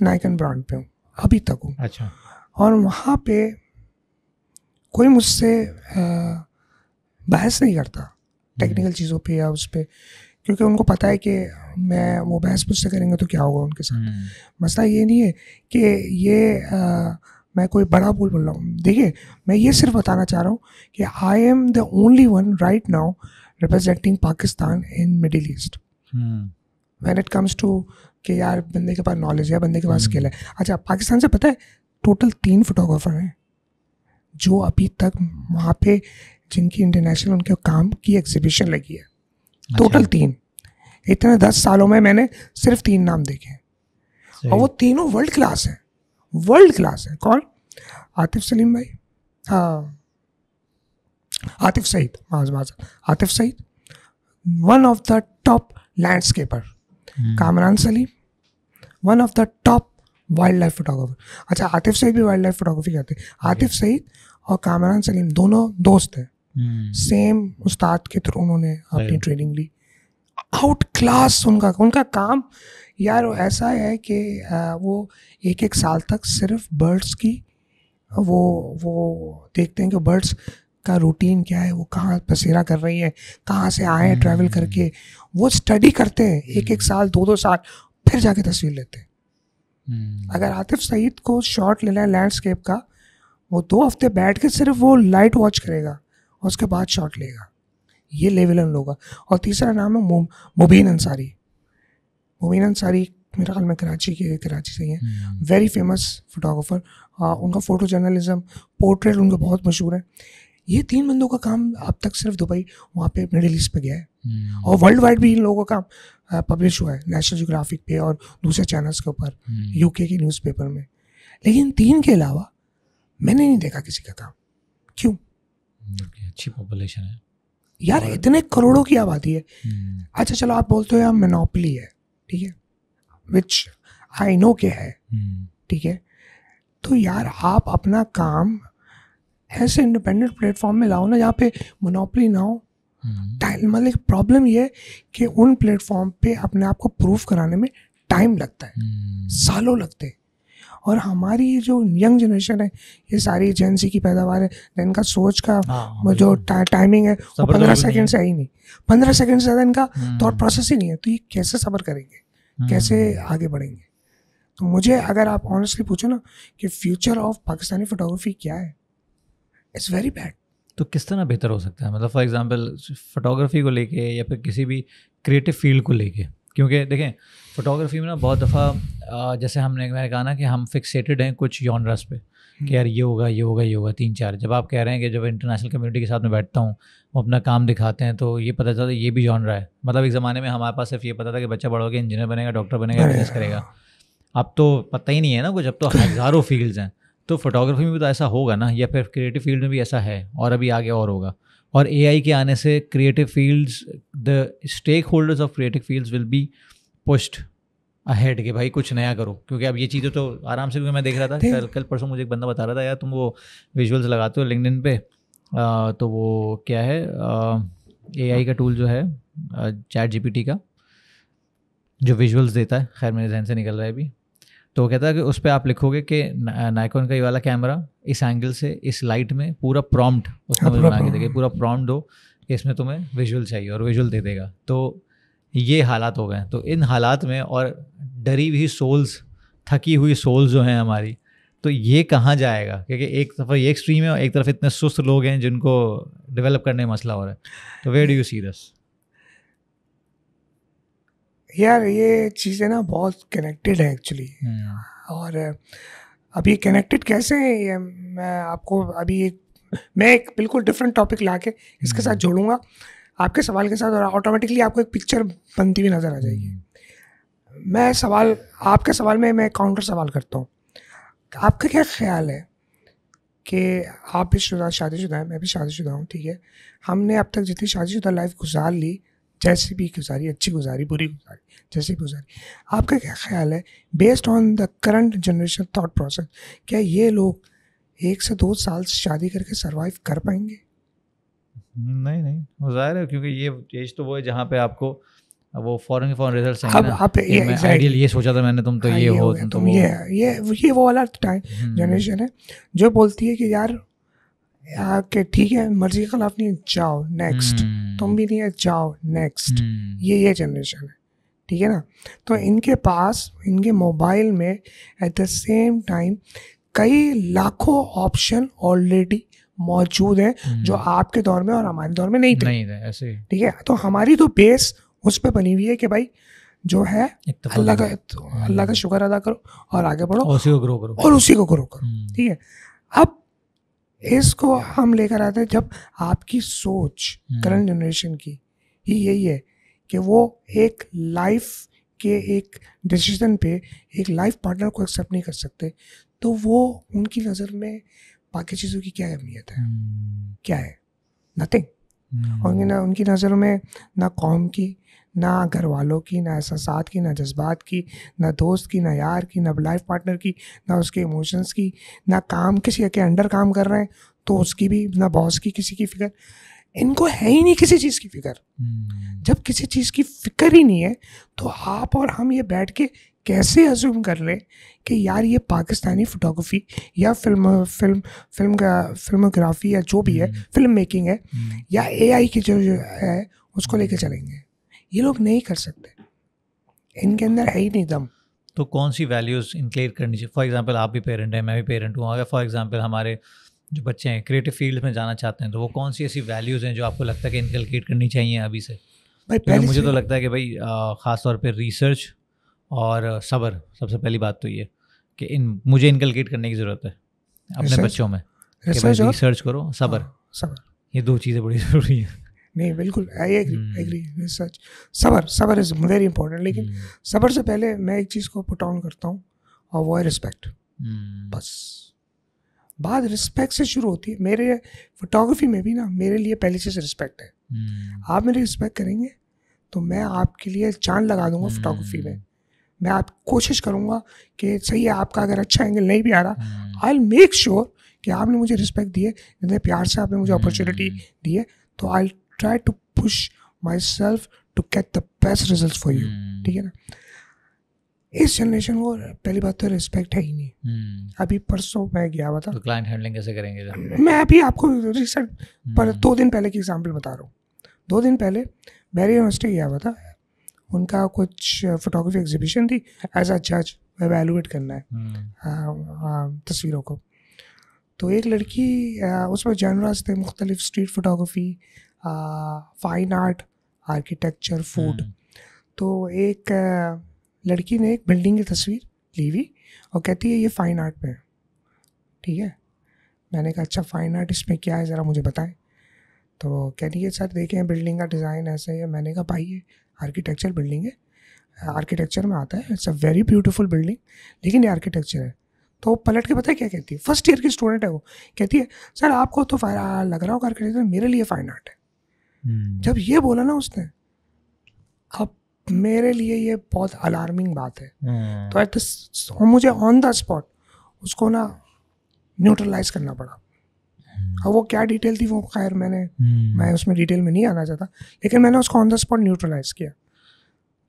नाइकन ब्रांड पे हूँ, अभी तक हूँ। अच्छा। और वहाँ पे कोई मुझसे बहस नहीं करता टेक्निकल चीज़ों पे या उस पर, क्योंकि उनको पता है कि मैं, वो बहस मुझसे करेंगे तो क्या होगा उनके साथ। मसला ये नहीं है कि ये मैं कोई बड़ा बोल रहा हूँ। देखिए, मैं ये सिर्फ बताना चाह रहा हूँ कि I am the only one right now representing Pakistan in Middle East. When it comes to कि यार बंदे के पास नॉलेज है, बंदे के पास स्किल है। अच्छा, पाकिस्तान से पता है टोटल 3 फोटोग्राफर हैं जो अभी तक वहाँ पे जिनकी इंटरनेशनल उनके काम की एग्जीबिशन लगी है। टोटल 3। इतने 10 सालों में मैंने सिर्फ 3 नाम देखे हैं और वो तीनों वर्ल्ड क्लास हैं, वर्ल्ड क्लास है। कौन? आतिफ सलीम भाई, Atif Saeed, Atif Saeed one of the top landscaper, Kamran Saleem one of the top wildlife लाइफ फोटोग्राफर। अच्छा, आतिफ सईद भी वाइल्ड लाइफ फोटोग्राफी करते हैं। आतिफ सईद और कामरान सलीम दोनों दोस्त हैं, सेम उस्ताद के थ्रू उन्होंने अपनी ट्रेनिंग ली। आउट क्लास उनका काम यार ऐसा है कि वो 1-1 साल तक सिर्फ बर्ड्स की वो देखते हैं कि बर्ड्स का रूटीन क्या है, वो कहाँ बसेरा कर रही है, कहाँ से आए हैं ट्रैवल करके, वो स्टडी करते हैं 1-1 साल 2-2 साल, फिर जाके तस्वीर लेते हैं। अगर आतिफ सईद को शॉट लेना है लैंडस्केप का, वो 2 हफ्ते बैठ के सिर्फ वो लाइट वॉच करेगा और उसके बाद शॉट लेगा। ये लेवल है उन लोगों का। और तीसरा नाम है मुबीन अंसारी। मुबीन अंसारी मेरा ख्याल में कराची से ही हैं, वेरी फेमस फोटोग्राफर। उनका फ़ोटो जर्नलिज्म, पोर्ट्रेट उनके बहुत मशहूर है। ये 3 बंदों का काम अब तक सिर्फ दुबई, वहाँ पे मिडिल ईस्ट पे गया है। और वर्ल्ड वाइड भी इन लोगों का काम पब्लिश हुआ है नेशनल ज्योग्राफिक पे और दूसरे चैनल्स के ऊपर, यूके की न्यूज़पेपर में। लेकिन 3 के अलावा मैंने नहीं देखा किसी का काम। क्यों? अच्छी पॉपुलेशन है यार, इतने करोड़ों की आबादी है। अच्छा चलो, आप बोलते हो यार मोनोपोली है, ठीक है, विच आई नो के है, ठीक है, तो यार आप अपना काम ऐसे इंडिपेंडेंट प्लेटफॉर्म में लाओ ना जहाँ पे मोनोपोली ना हो। मतलब प्रॉब्लम ये है कि उन प्लेटफॉर्म पे अपने आप को प्रूफ कराने में टाइम लगता है, सालों लगते हैं। और हमारी जो यंग जनरेशन है, ये सारी जेंसी की पैदावार है, इनका सोच का जो टाइमिंग है वो 15 सेकंड से ही नहीं, 15 सेकंड से ज़्यादा इनका थॉट प्रोसेस ही नहीं है। तो ये कैसे सब्र करेंगे, कैसे आगे बढ़ेंगे? तो मुझे अगर आप ऑनेस्टली पूछो ना कि फ्यूचर ऑफ पाकिस्तानी फोटोग्राफी क्या है, इट्स वेरी बैड। तो किस तरह बेहतर हो सकता है? मतलब फॉर एग्जांपल फोटोग्राफी को लेके या फिर किसी भी क्रिएटिव फील्ड को लेके, क्योंकि देखें फोटोग्राफी में ना बहुत दफ़ा जैसे मैंने कहा ना कि हम फिक्सेटेड हैं कुछ जॉनर्स पे कि यार ये होगा 3-4। जब आप कह रहे हैं कि जब इंटरनेशनल कम्युनिटी के साथ में बैठता हूँ, वो अपना काम दिखाते हैं, तो ये पता चलता है ये भी जॉनर है। मतलब एक ज़माने में हमारे पास सिर्फ ये पता था कि बच्चा बड़ा होकर इंजीनियर बनेगा, डॉक्टर बनेगा, बिजनेस करेगा। अब तो पता ही नहीं है ना कुछ, अब तो हज़ारों फील्ड्स हैं। तो फोटोग्राफी में भी तो ऐसा होगा ना, या फिर क्रिएटिव फील्ड में भी ऐसा है, और अभी आगे और होगा। और एआई के आने से creative fields, the stakeholders of creative fields will be pushed ahead कि भाई कुछ नया करो। क्योंकि अब ये चीज़ें तो आराम से, क्योंकि मैं देख रहा था कल परसों मुझे एक बंदा बता रहा था, यार तुम वो विजुअल्स लगाते हो लिंक्डइन पे, तो वो क्या है एआई का टूल जो है चैट जीपीटी का, जो विजुअल्स देता है, खैर मेरे जहन से निकल रहा है अभी, तो वो कहता है कि उस पर आप लिखोगे कि नाइकॉन का ये वाला कैमरा इस एंगल से इस लाइट में पूरा प्रॉम्प्ट उसने मुझे बना के देगा, पूरा प्रॉम्प्ट हो कि इसमें तुम्हें विजुअल चाहिए, और विजुअल दे देगा। तो ये हालात हो गए। तो इन हालात में और डरी हुई सोल्स, थकी हुई सोल्स जो हैं हमारी, तो ये कहाँ जाएगा? क्योंकि एक तरफ ये एक्सट्रीम है और एक तरफ इतने सुस्त लोग हैं जिनको डेवलप करने में मसला हो रहा है। तो where do you see this? यार ये चीज़ें ना बहुत कनेक्टेड है एक्चुअली। और अभी कनेक्टेड कैसे है ये मैं आपको मैं एक बिल्कुल डिफरेंट टॉपिक लाके इसके साथ जोड़ूंगा आपके सवाल के साथ, और ऑटोमेटिकली आपको एक पिक्चर बनती हुई नज़र आ जाएगी। आपके सवाल में मैं काउंटर सवाल करता हूँ। आपका क्या ख्याल है कि आप भी शादीशुदा हैं, मैं भी शादीशुदा हूँ, ठीक है, हमने अब तक जितनी शादीशुदा लाइफ गुजार ली, जैसी भी गुजारी, अच्छी गुजारी, बुरी गुजारी, जैसी गुजारी, आपका क्या ख्याल है based on the current generation thought process, क्या ये लोग 1 से 2 साल शादी करके सर्वाइव कर पाएंगे? नहीं, वो ज़ाहिर है, क्योंकि ये एज तो वो है जहाँ पे आपको वो फॉरन रिजल्ट्स आएंगे ना। आप आइडियल ये सोचा था मैंने, तुम तो ये हो, तुम ये वो वाला टाइम जनरेशन है जो बोलती है कि यार कि ठीक है मर्जी के खिलाफ नहीं, जाओ नेक्स्ट, तुम भी नहीं है, जाओ नेक्स्ट। ये जनरेशन है, ठीक है ना। तो इनके पास, इनके मोबाइल में एट द सेम टाइम कई लाखों ऑप्शन ऑलरेडी मौजूद हैं जो आपके दौर में और हमारे दौर में नहीं थे, ऐसे, ठीक है। तो हमारी तो बेस उस पर बनी हुई है कि भाई जो है अल्लाह का शुक्र अदा करो और आगे बढ़ो, उसी को ग्रो करो और उसी को ग्रो करो। ठीक है, अब इसको हम लेकर आते हैं, जब आपकी सोच करंट जनरेशन की ही यही है कि वो एक लाइफ के एक डिसीजन पे एक लाइफ पार्टनर को एक्सेप्ट नहीं कर सकते, तो वो उनकी नज़र में बाकी चीज़ों की क्या अहमियत है? क्या है? नथिंग। और उनकी नज़रों में ना कौम की, ना घर वालों की, ना एहसासात की, ना जज्बात की, ना दोस्त की, ना यार की, ना लाइफ पार्टनर की, ना उसके इमोशंस की, ना काम किसी के अंडर काम कर रहे हैं तो उसकी भी, ना बॉस की किसी की फिक्र, इनको है ही नहीं किसी चीज़ की फिक्र। जब किसी चीज़ की फिक्र ही नहीं है तो आप और हम ये बैठ के कैसे अज्यूम कर लें कि यार ये पाकिस्तानी फोटोग्राफी या फिल्मोग्राफी या जो भी है, फिल्म मेकिंग है या AI की जो है उसको लेके चलेंगे? ये लोग नहीं कर सकते, इनके अंदर है ही नहीं दम। तो कौन सी वैल्यूज़ इंक्लूड करनी चाहिए? फॉर एग्जांपल आप भी पेरेंट हैं, मैं भी पेरेंट हूँ, अगर फॉर एग्जांपल हमारे जो बच्चे हैं क्रिएटिव फील्ड में जाना चाहते हैं तो वो कौन सी ऐसी वैल्यूज़ हैं जो आपको लगता है कि इनकलकेट करनी चाहिए अभी से? भाई मुझे तो लगता है कि भाई ख़ास तौर पे रिसर्च और सब्र, सबसे पहली बात तो ये कि मुझे इनकलकेट करने की ज़रूरत है अपने बच्चों में कि भाई रिसर्च करो, सब्र, ये दो चीज़ें बड़ी ज़रूरी हैं। नहीं, बिल्कुल आई एग्री रिसर्च, सब्र इज़ वेरी इंपॉर्टेंट, लेकिन सब्र से पहले मैं एक चीज़ को पुट ऑन करता हूँ और वो है रिस्पेक्ट। बस बात रिस्पेक्ट से शुरू होती है। मेरे फोटोग्राफी में भी ना मेरे लिए पहली चीज़ रिस्पेक्ट है। आप मेरी रिस्पेक्ट करेंगे तो मैं आपके लिए जान लगा दूंगा फोटोग्राफी में। मैं आप कोशिश करूंगा कि सही है, आपका अगर अच्छा एंगल नहीं भी आ रहा, आई विल मेक श्योर कि आपने मुझे रिस्पेक्ट दी है, जितने प्यार से आपने मुझे अपॉर्चुनिटी दी है, तो I try to push myself to get the best result for you. ठीक है ना? इस जनरेशन को पहली बात तो रिस्पेक्ट है ही नहीं। अभी परसों मैं गया हुआ था, तो क्लाइंट हैंडलिंग कैसे करेंगे? मैं अभी आपको रिसेंट पर 2 दिन पहले की एग्जांपल बता रहा हूँ। 2 दिन पहले बैरियर यूनिवर्सिटी गया हुआ था, उनका कुछ फोटोग्राफी एग्जीबिशन थी, एज अ जज एवेलुएट करना है तस्वीरों को। तो एक लड़की उसमें जनरस थे, मुख्तलिफ street photography, fine art, architecture, food. तो एक लड़की ने एक बिल्डिंग की तस्वीर ली हुई और कहती है ये फ़ाइन आर्ट में है। ठीक है, मैंने कहा अच्छा फ़ाइन आर्ट इसमें क्या है ज़रा मुझे बताएं। तो कहती है सर देखें बिल्डिंग का डिज़ाइन ऐसे है। मैंने कहा भाई ये आर्किटेक्चर बिल्डिंग है, आर्किटेक्चर में आता है, it's a very beautiful building, लेकिन ये आर्किटेक्चर है। तो पलट के पता है क्या कहती है, फर्स्ट ईयर की स्टूडेंट है वो, कहती है सर आपको तो लग रहा होगा आर्किटेक्चर, मेरे लिए फ़ाइन आर्ट है। जब ये बोला ना उसने, अब मेरे लिए ये बहुत अलार्मिंग बात है। तो एट मुझे ऑन द स्पॉट उसको ना न्यूट्रलाइज करना पड़ा। अब वो क्या डिटेल थी वो खैर मैं उसमें डिटेल में नहीं आना चाहता, लेकिन मैंने उसको ऑन द स्पॉट न्यूट्रलाइज किया।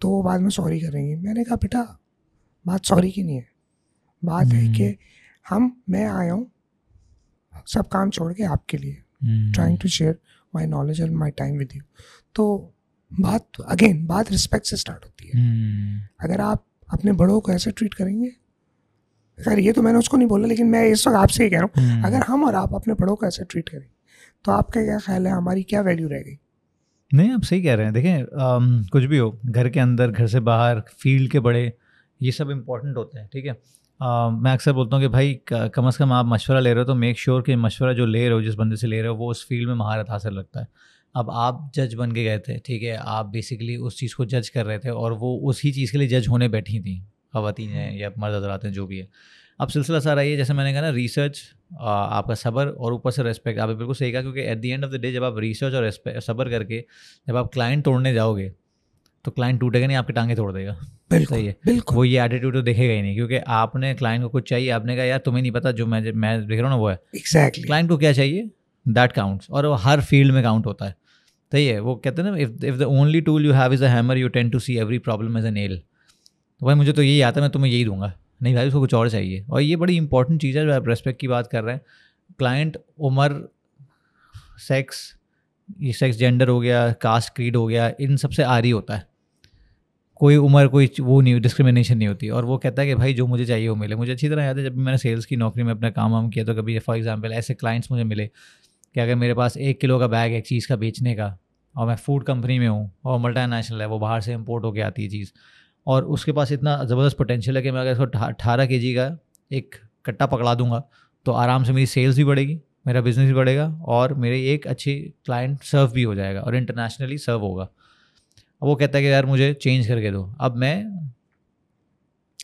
तो वो बाद में सॉरी करेंगी। मैंने कहा बेटा बात सॉरी की नहीं है, बात है कि मैं आया हूँ सब काम छोड़ के आपके लिए, trying to share my knowledge and my time with you. तो बात रिस्पेक्ट से स्टार्ट होती है। अगर आप अपने बड़ों को ऐसे ट्रीट करेंगे, खैर ये तो मैंने उसको नहीं बोला, लेकिन मैं इस वक्त आपसे ही कह रहा हूँ, अगर हम और आप अपने बड़ों को ऐसे ट्रीट करें तो आपका क्या ख्याल है, हमारी क्या वैल्यू रह गई? नहीं, आप सही कह रहे हैं। देखें कुछ भी हो, घर के अंदर, घर से बाहर, फील्ड के बड़े, ये सब इम्पोर्टेंट होते हैं। ठीक है, मैं अक्सर बोलता हूँ कि भाई कम से कम आप मशवरा ले रहे हो तो मेक श्योर कि मशवरा जो ले रहे हो, जिस बंदे से ले रहे हो, वो उस फील्ड में महारत हासिल रखता है। अब आप जज बन के गए थे, ठीक है, आप बेसिकली उस चीज़ को जज कर रहे थे और वो उसी चीज़ के लिए जज होने बैठी थी, ख़वातीन हैं या मर्द हज़रात हैं जो भी है। अब सिलसिला सारा ये, जैसे मैंने कहा ना, रिसर्च, आपका सब्र और ऊपर से रेस्पेक्ट। आपने बिल्कुल सही कहा, क्योंकि eight the end of the day जब आप रिसर्च और सब्र करके जब आप क्लाइंट तोड़ने जाओगे तो क्लाइंट टूटेगा नहीं, आपकी टांगें तोड़ देगा। सही है, बिल्कुल। वो ये एटीट्यूड तो देखेगा ही नहीं, क्योंकि आपने क्लाइंट को कुछ चाहिए, आपने कहा यार तुम्हें नहीं पता जो मैं देख रहा हूँ ना वो है। एग्जैक्टली। क्लाइंट को क्या चाहिए, दैट काउंट्स, और वो हर फील्ड में काउंट होता है। सही है, वो कहते हैं ना, if the only tool you have is a hammer you tend to see every problem as a nail. तो भाई मुझे तो यही आता है, मैं तुम्हें यही दूंगा, नहीं भाई उसको कुछ और चाहिए। और ये बड़ी इंपॉर्टेंट चीज़ है जो आप रेस्पेक्ट की बात कर रहे हैं। क्लाइंट उम्र, सेक्स जेंडर हो गया, कास्ट क्रीड हो गया, इन सबसे आरी होता है। कोई उम्र, कोई वो नहीं, डिस्क्रिमिनेशन नहीं होती। और वो कहता है कि भाई जो मुझे चाहिए वो मिले। मुझे अच्छी तरह याद है जब भी मैंने सेल्स की नौकरी में अपना काम वाम किया, तो कभी फॉर एग्जांपल ऐसे क्लाइंट्स मुझे मिले कि अगर मेरे पास 1 किलो का बैग एक चीज़ का बेचने का, और मैं फूड कंपनी में हूँ और मल्टीनेशनल है, वो बाहर से इम्पोर्ट होके आती है चीज़, और उसके पास इतना ज़बरदस्त पोटेंशियल है कि मैं अगर इसको 18 kg का एक कट्टा पकड़ा दूंगा तो आराम से मेरी सेल्स भी बढ़ेगी, मेरा बिजनेस भी बढ़ेगा और मेरे एक अच्छी क्लाइंट सर्व भी हो जाएगा और इंटरनेशनली सर्व होगा। अब वो कहता है कि यार मुझे चेंज करके दो। अब मैं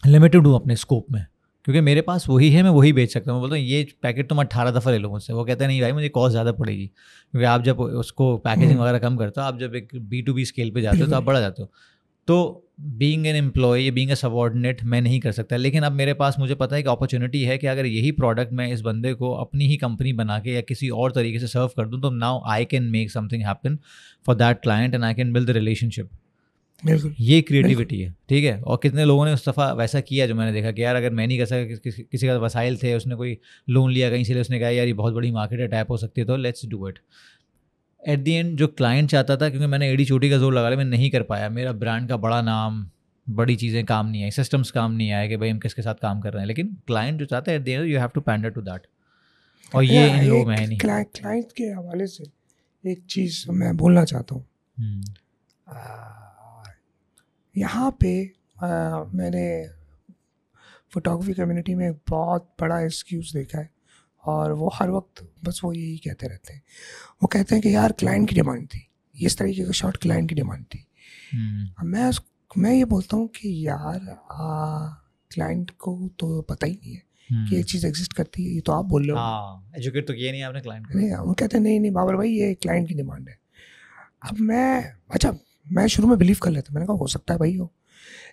लिमिटेड हूँ अपने स्कोप में क्योंकि मेरे पास वही है, मैं वही बेच सकता हूँ। मैं बोलता हूँ ये पैकेट तुम 18 दफ़ा ले लो मुझसे। वो कहता है नहीं भाई मुझे कॉस्ट ज़्यादा पड़ेगी, क्योंकि आप जब उसको पैकेजिंग वगैरह कम करते हो, आप जब एक B2B स्केल पे जाते हो तो आप बढ़ा जाते हो। तो being an employ, being a subordinate मैं नहीं कर सकता। लेकिन अब मेरे पास, मुझे पता है कि अपॉर्चुनिटी है कि अगर यही प्रोडक्ट मैं इस बंदे को अपनी ही कंपनी बना के या किसी और तरीके से सर्व कर दूँ तो now I can make something happen for that client and I can build the relationship. बिल्कुल, ये क्रिएटिविटी है, ठीक है। और कितने लोगों ने उस दफ़ा वैसा किया जो मैंने देखा कि यार अगर मैं नहीं कर सका, किसी का वसाइल थे, उसने कोई लोन लिया कहीं से, उसने कहा यार ये बहुत बड़ी मार्केट है, टैप हो सकती है, तो let's do it. At the and जो क्लाइंट चाहता था, क्योंकि मैंने एड़ी चोटी का जोर लगा लिया, मैं नहीं कर पाया, मेरा ब्रांड का बड़ा नाम, बड़ी चीज़ें काम नहीं आई, सिस्टम्स काम नहीं आए कि भाई हम किसके साथ काम कर रहे हैं, लेकिन क्लाइंट जो चाहता है at the end you have to pander to that. और ये इन लोगों में है नहीं। क्लाइंट के हवाले से एक चीज़ मैं बोलना चाहता हूँ। यहाँ पे मैंने फोटोग्राफी कम्युनिटी में एक बहुत बड़ा एक्सक्यूज़ देखा है और वो हर वक्त बस वो यही कहते रहते हैं। वो कहते हैं कि यार क्लाइंट की डिमांड थी, इस तरीके का शॉट क्लाइंट की डिमांड थी। मैं ये बोलता हूँ कि यार क्लाइंट को तो पता ही नहीं है कि ये चीज़ एग्जिस्ट करती है, ये तो आप बोल रहे हो। एजुकेट तो किया नहीं आपने क्लाइंट को। नहीं, वो कहते हैं नहीं बाबर भाई ये क्लाइंट की डिमांड है। अब मैं शुरू में बिलीव कर लेता, मैंने कहा हो सकता है भाई हो,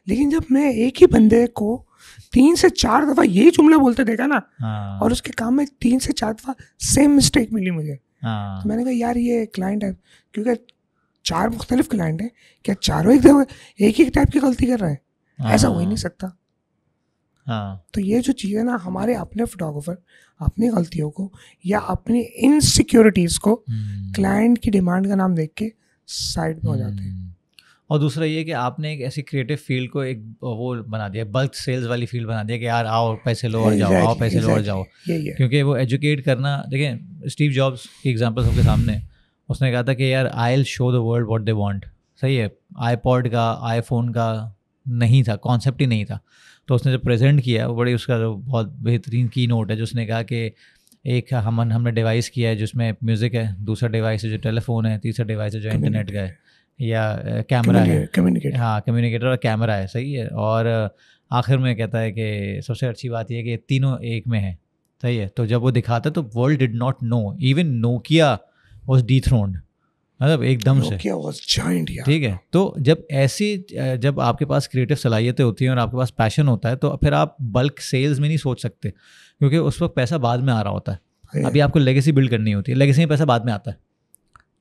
लेकिन जब मैं एक ही बंदे को 3 से 4 दफ़ा यही जुमला बोलते देखा ना, और उसके काम में 3 से 4 दफ़ा सेम मिस्टेक मिली मुझे, तो मैंने कहा यार ये क्लाइंट है, क्योंकि 4 मुख्तलिफ क्लाइंट हैं, क्या चारों एक ही टाइप की गलती कर रहे हैं? ऐसा हो ही नहीं सकता। तो ये जो चीज़ है ना, हमारे अपने फोटोग्राफर अपनी गलतियों को या अपनी इनसिक्योरिटीज़ को क्लाइंट की डिमांड का नाम देख के साइड में हो जाते हैं। और दूसरा ये कि आपने एक ऐसी क्रिएटिव फील्ड को एक वो बना दिया, बल्क सेल्स वाली फील्ड बना दिया कि यार आओ पैसे लो और जाओ, आओ पैसे लो और जाओ। क्योंकि वो एजुकेट करना, देखें स्टीव जॉब्स की एग्जांपल सबके सामने, उसने कहा था कि यार I will show the world what they want. सही है, आईपॉड का, आईफोन का नहीं था, कॉन्सेप्ट ही नहीं था। तो उसने जब प्रेजेंट किया, वो बड़ी, उसका जो बहुत बेहतरीन की नोट है जो उसने कहा कि एक हमने डिवाइस किया है जिसमें म्यूज़िक है, दूसरा डिवाइस है जो टेलीफोन है, तीसरा डिवाइस है जो इंटरनेट का है या कैमरा है, कम्युनिकेटर और कैमरा है। सही है। और आखिर में कहता है कि सबसे अच्छी बात यह है कि तीनों एक में है। सही है। तो जब वो दिखाता तो world did not know, even Nokia was dethroned, मतलब एकदम से, ठीक है। तो जब आपके पास क्रिएटिव सलाहियतें होती हैं और आपके पास पैशन होता है, तो फिर आप बल्क सेल्स में नहीं सोच सकते, क्योंकि उस वक्त पैसा बाद में आ रहा होता है। अभी आपको लेगेसी बिल्ड करनी होती है, लेगेसी में पैसा बाद में आता है।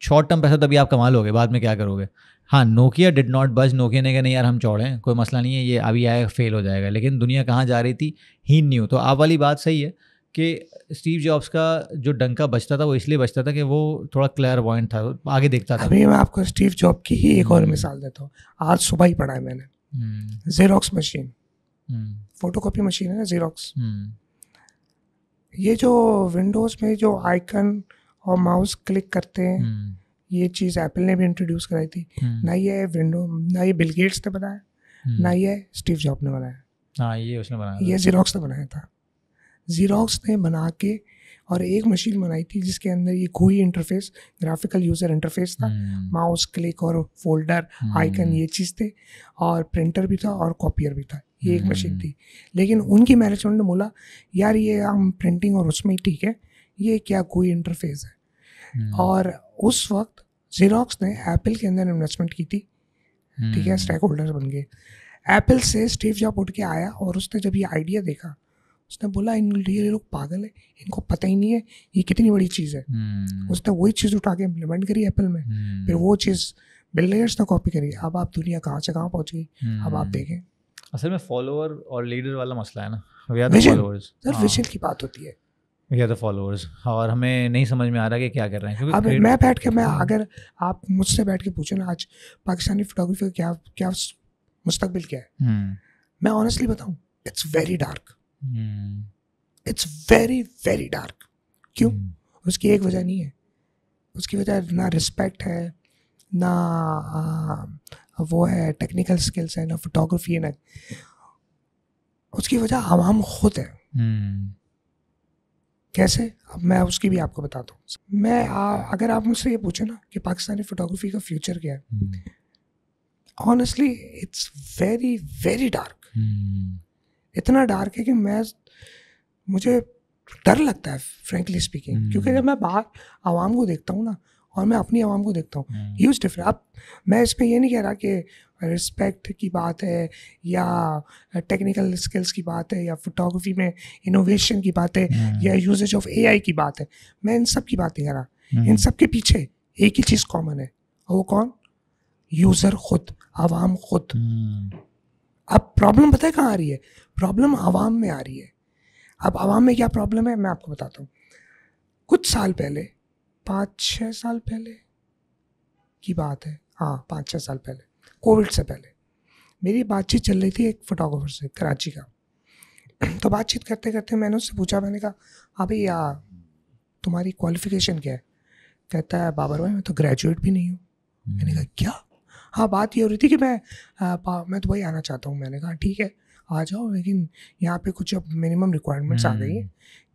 शॉर्ट टर्म पैसा तभी आप कमा लोगे, बाद में क्या करोगे। हाँ, नोकिया डिड नॉट बज, नोकिया ने कहा नहीं यार हम चौड़े हैं, कोई मसला नहीं है, ये अभी आएगा फेल हो जाएगा, लेकिन दुनिया कहाँ जा रही थी ही न्यू। तो आप वाली बात सही है कि स्टीव जॉब्स का जो डंका बचता था वो इसलिए बचता था कि वो थोड़ा क्लेयरवॉयंट था, आगे देखता था। अभी मैं आपको स्टीव जॉब की ही एक और मिसाल देता हूँ। आज सुबह ही पढ़ा है मैंने, ज़ेरॉक्स मशीन, फोटोकॉपी मशीन है ना ज़ेरॉक्स, ये जो विंडोज़ में जो आइकन और माउस क्लिक करते हैं, ये चीज़ एप्पल ने भी इंट्रोड्यूस कराई थी। ना ये बिल गेट्स ने बनाया, ना ये स्टीव जॉब ने बनाया। हाँ, ये उसने बनाया, ये ज़ेरॉक्स ने बनाया था। ज़ेरॉक्स ने बना के और एक मशीन बनाई थी जिसके अंदर ये कोई इंटरफेस, ग्राफिकल यूज़र इंटरफेस था, माउस क्लिक और फोल्डर आइकन ये चीज़ थे, और प्रिंटर भी था और कॉपियर भी था। ये एक मशीन थी। लेकिन उनकी मैनेजमेंट ने बोला यार ये हम प्रिंटिंग और उसमें ही ठीक है, ये क्या कोई इंटरफेस है। और उस वक्त ज़ेरॉक्स ने एप्पल के अंदर इन्वेस्टमेंट की थी, ठीक है, स्टेक होल्डर्स बन गए। एप्पल से स्टीव जॉब उठ के आया और उसने जब ये आइडिया देखा, उसने बोला ये लोग पागल है, इनको पता ही नहीं है ये कितनी बड़ी चीज़ है। उसने वही चीज़ उठा के इम्प्लीमेंट करी एप्पल में, फिर वो चीज़ बिल गेट्स ने कॉपी करी। अब आप दुनिया कहाँ से कहाँ पहुँच गई, अब आप देखें। असल में फॉलोअर और लीडर वाला मसला है ना, विजन की बात होती है, या तो फॉलोअर्स, और हमें नहीं समझ में आ रहा कि क्या कर रहे हैं। अब मैं बैठ के, अगर आप मुझसे बैठ के पूछो ना आज पाकिस्तानी फोटोग्राफी का क्या मुस्तकबिल क्या है, मैं ऑनेस्टली बताऊं, it's very dark, it's very very dark. क्यों? उसकी एक वजह नहीं है, उसकी वजह ना रिस्पेक्ट है, ना वो है टेक्निकल स्किल्स है, ना फोटोग्राफी है, ना, उसकी वजह आवाम खुद है। कैसे, अब मैं उसकी भी आपको बताता हूँ। अगर आप मुझसे ये पूछे ना कि पाकिस्तानी फोटोग्राफी का फ्यूचर क्या है, honestly it's very very dark. इतना डार्क है कि मुझे डर लगता है फ्रेंकली स्पीकिंग, क्योंकि जब मैं बाहर आवाम को देखता हूँ ना और मैं अपनी आवाम को देखता हूँ, ह्यूज डिफरेंस। अब मैं इसमें ये नहीं कह रहा कि रिस्पेक्ट की बात है या टेक्निकल स्किल्स की बात है या फोटोग्राफी में इनोवेशन की बात है या यूजेज ऑफ एआई की बात है, मैं इन सब की बात नहीं कर रहा। इन सब के पीछे एक ही चीज़ कॉमन है, और वो कौन? यूज़र खुद, आवाम खुद। अब प्रॉब्लम पता है कहाँ आ रही है? प्रॉब्लम आवाम में आ रही है। अब आवाम में क्या प्रॉब्लम है मैं आपको बताता हूँ। कुछ साल पहले, 5-6 साल पहले की बात है, हाँ 5-6 साल पहले, कोविड से पहले, मेरी बातचीत चल रही थी एक फोटोग्राफर से, कराची का। तो बातचीत करते करते मैंने उससे पूछा, मैंने कहा हाँ भैया तुम्हारी क्वालिफिकेशन क्या है? कहता है बाबर भाई मैं तो ग्रेजुएट भी नहीं हूँ। मैंने कहा क्या? हाँ बात ये हो रही थी कि मैं दुबई आना चाहता हूँ। मैंने कहा ठीक है आ जाओ, लेकिन यहाँ पे कुछ अब मिनिमम रिक्वायरमेंट्स आ गई हैं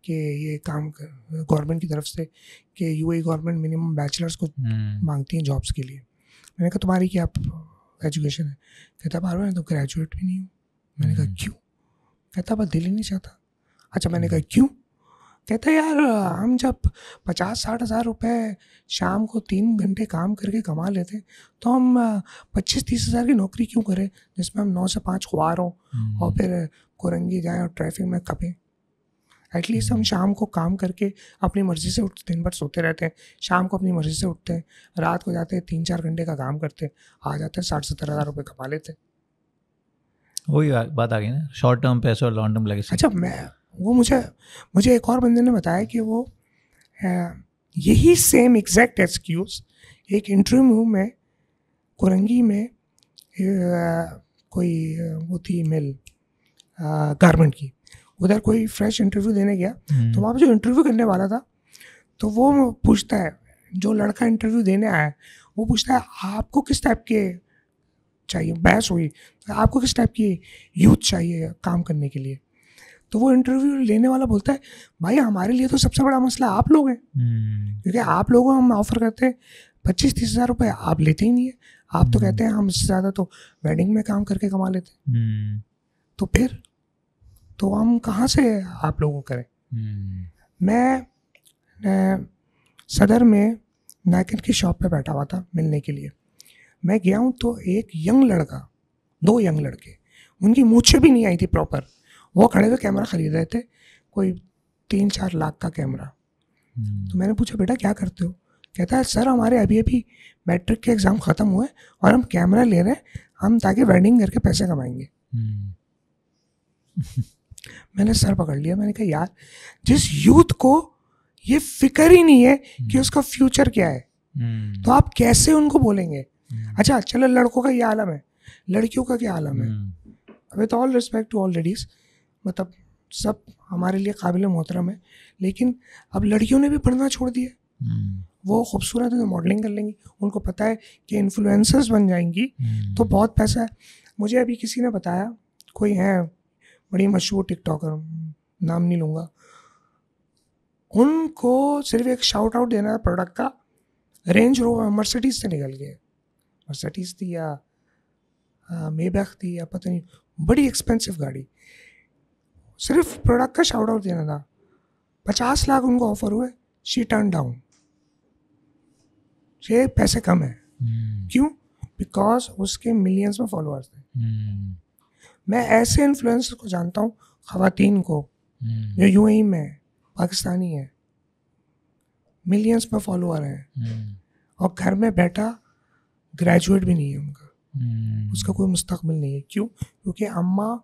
कि ये काम गवर्नमेंट की तरफ से कि यूएई गवर्नमेंट मिनिमम बैचलर्स को मांगती हैं जॉब्स के लिए। मैंने कहा तुम्हारी क्या एजुकेशन है? कहता बार मैं तो ग्रेजुएट भी नहीं हूँ। मैंने कहा क्यों? कहता बस दिल ही नहीं चाहता। अच्छा मैंने कहा क्यों? कहता यार हम जब 50-60 हज़ार रुपये शाम को 3 घंटे काम करके कमा लेते तो हम 25-30 हज़ार की नौकरी क्यों करें जिसमें हम 9 से 5 खुआर हों और फिर कोरंगी जाएं और ट्रैफिक में कपें। एटलीस्ट हम शाम को काम करके अपनी मर्ज़ी से उठते, दिन भर सोते रहते हैं, शाम को अपनी मर्ज़ी से उठते हैं, रात को जाते हैं 3-4 घंटे का काम करते हैं, आ जाते हैं 60-70 हज़ार रुपये कमा लेते हैं। वही बात आ गई ना, शॉर्ट टर्म पैसे और लॉन्ग टर्म लेगेसी। अच्छा वो मुझे एक और बंदे ने बताया कि वो यही सेम एग्जैक्ट एक्सक्यूज़ एक इंटरव्यू में कोरंगी में कोई वो थी मिल गारमेंट की, उधर कोई फ्रेश इंटरव्यू देने गया तो वहाँ पे जो इंटरव्यू करने वाला था तो वो पूछता है, जो लड़का इंटरव्यू देने आया है वो पूछता है आपको किस टाइप के चाहिए, बहस हुई आपको किस टाइप की यूथ चाहिए काम करने के लिए। तो वो इंटरव्यू लेने वाला बोलता है भाई हमारे लिए तो सबसे बड़ा मसला आप लोग हैं, क्योंकि आप लोगों को हम ऑफ़र करते हैं 25-30 हज़ार रुपये, आप लेते ही नहीं है। आप तो कहते हैं हम इससे ज़्यादा तो वेडिंग में काम करके कमा लेते हैं, तो फिर तो हम कहाँ से आप लोगों को करें। मैं सदर में नाइकन की शॉप पे बैठा हुआ था मिलने के लिए। मैं गया हूँ तो एक यंग लड़का, 2 यंग लड़के, उनकी मूछें भी नहीं आई थी प्रॉपर, वो खड़े हुए कैमरा ख़रीद रहे थे, कोई 3-4 लाख का कैमरा। तो मैंने पूछा बेटा क्या करते हो? कहता है सर हमारे अभी मैट्रिक के एग्ज़ाम ख़त्म हुए और हम कैमरा ले रहे हैं हम ताकि वेडिंग करके पैसे कमाएंगे। मैंने सर पकड़ लिया, मैंने कहा यार जिस यूथ को ये फिक्र ही नहीं है कि उसका फ्यूचर क्या है तो आप कैसे उनको बोलेंगे। अच्छा चलो लड़कों का ये आलम है, लड़कियों का क्या आलम है? With all respect to all ladies, मतलब सब हमारे लिए काबिल मोहतरम है, लेकिन अब लड़कियों ने भी पढ़ना छोड़ दिया। वो खूबसूरत है तो मॉडलिंग कर लेंगी, उनको पता है कि इन्फ्लुएंसर्स बन जाएंगी तो बहुत पैसा है। मुझे अभी किसी ने बताया, कोई है बड़ी मशहूर टिकटॉकर, नाम नहीं लूँगा, उनको सिर्फ एक शाउट आउट देना है प्रोडक्ट का, रेंज रोवर मर्सिडीज़ से निकल गए, मर्सिडीज़ थी या मेबैक थी या पता नहीं, बड़ी एक्सपेंसिव गाड़ी, सिर्फ प्रोडक्ट का शाउट आउट देना था। 50 लाख उनको ऑफर हुए, शी टर्न डाउन। ये पैसे कम है, क्यों? बिकॉज उसके मिलियंस में फॉलोअर्स थे। मैं ऐसे इन्फ्लुएंसर को जानता हूँ, ख़वातीन को, जो यूएई में पाकिस्तानी है, मिलियंस में फॉलोअर हैं और घर में बैठा ग्रेजुएट भी नहीं है उनका, उसका कोई मुस्तकबिल नहीं है। क्यों? क्योंकि अम्मा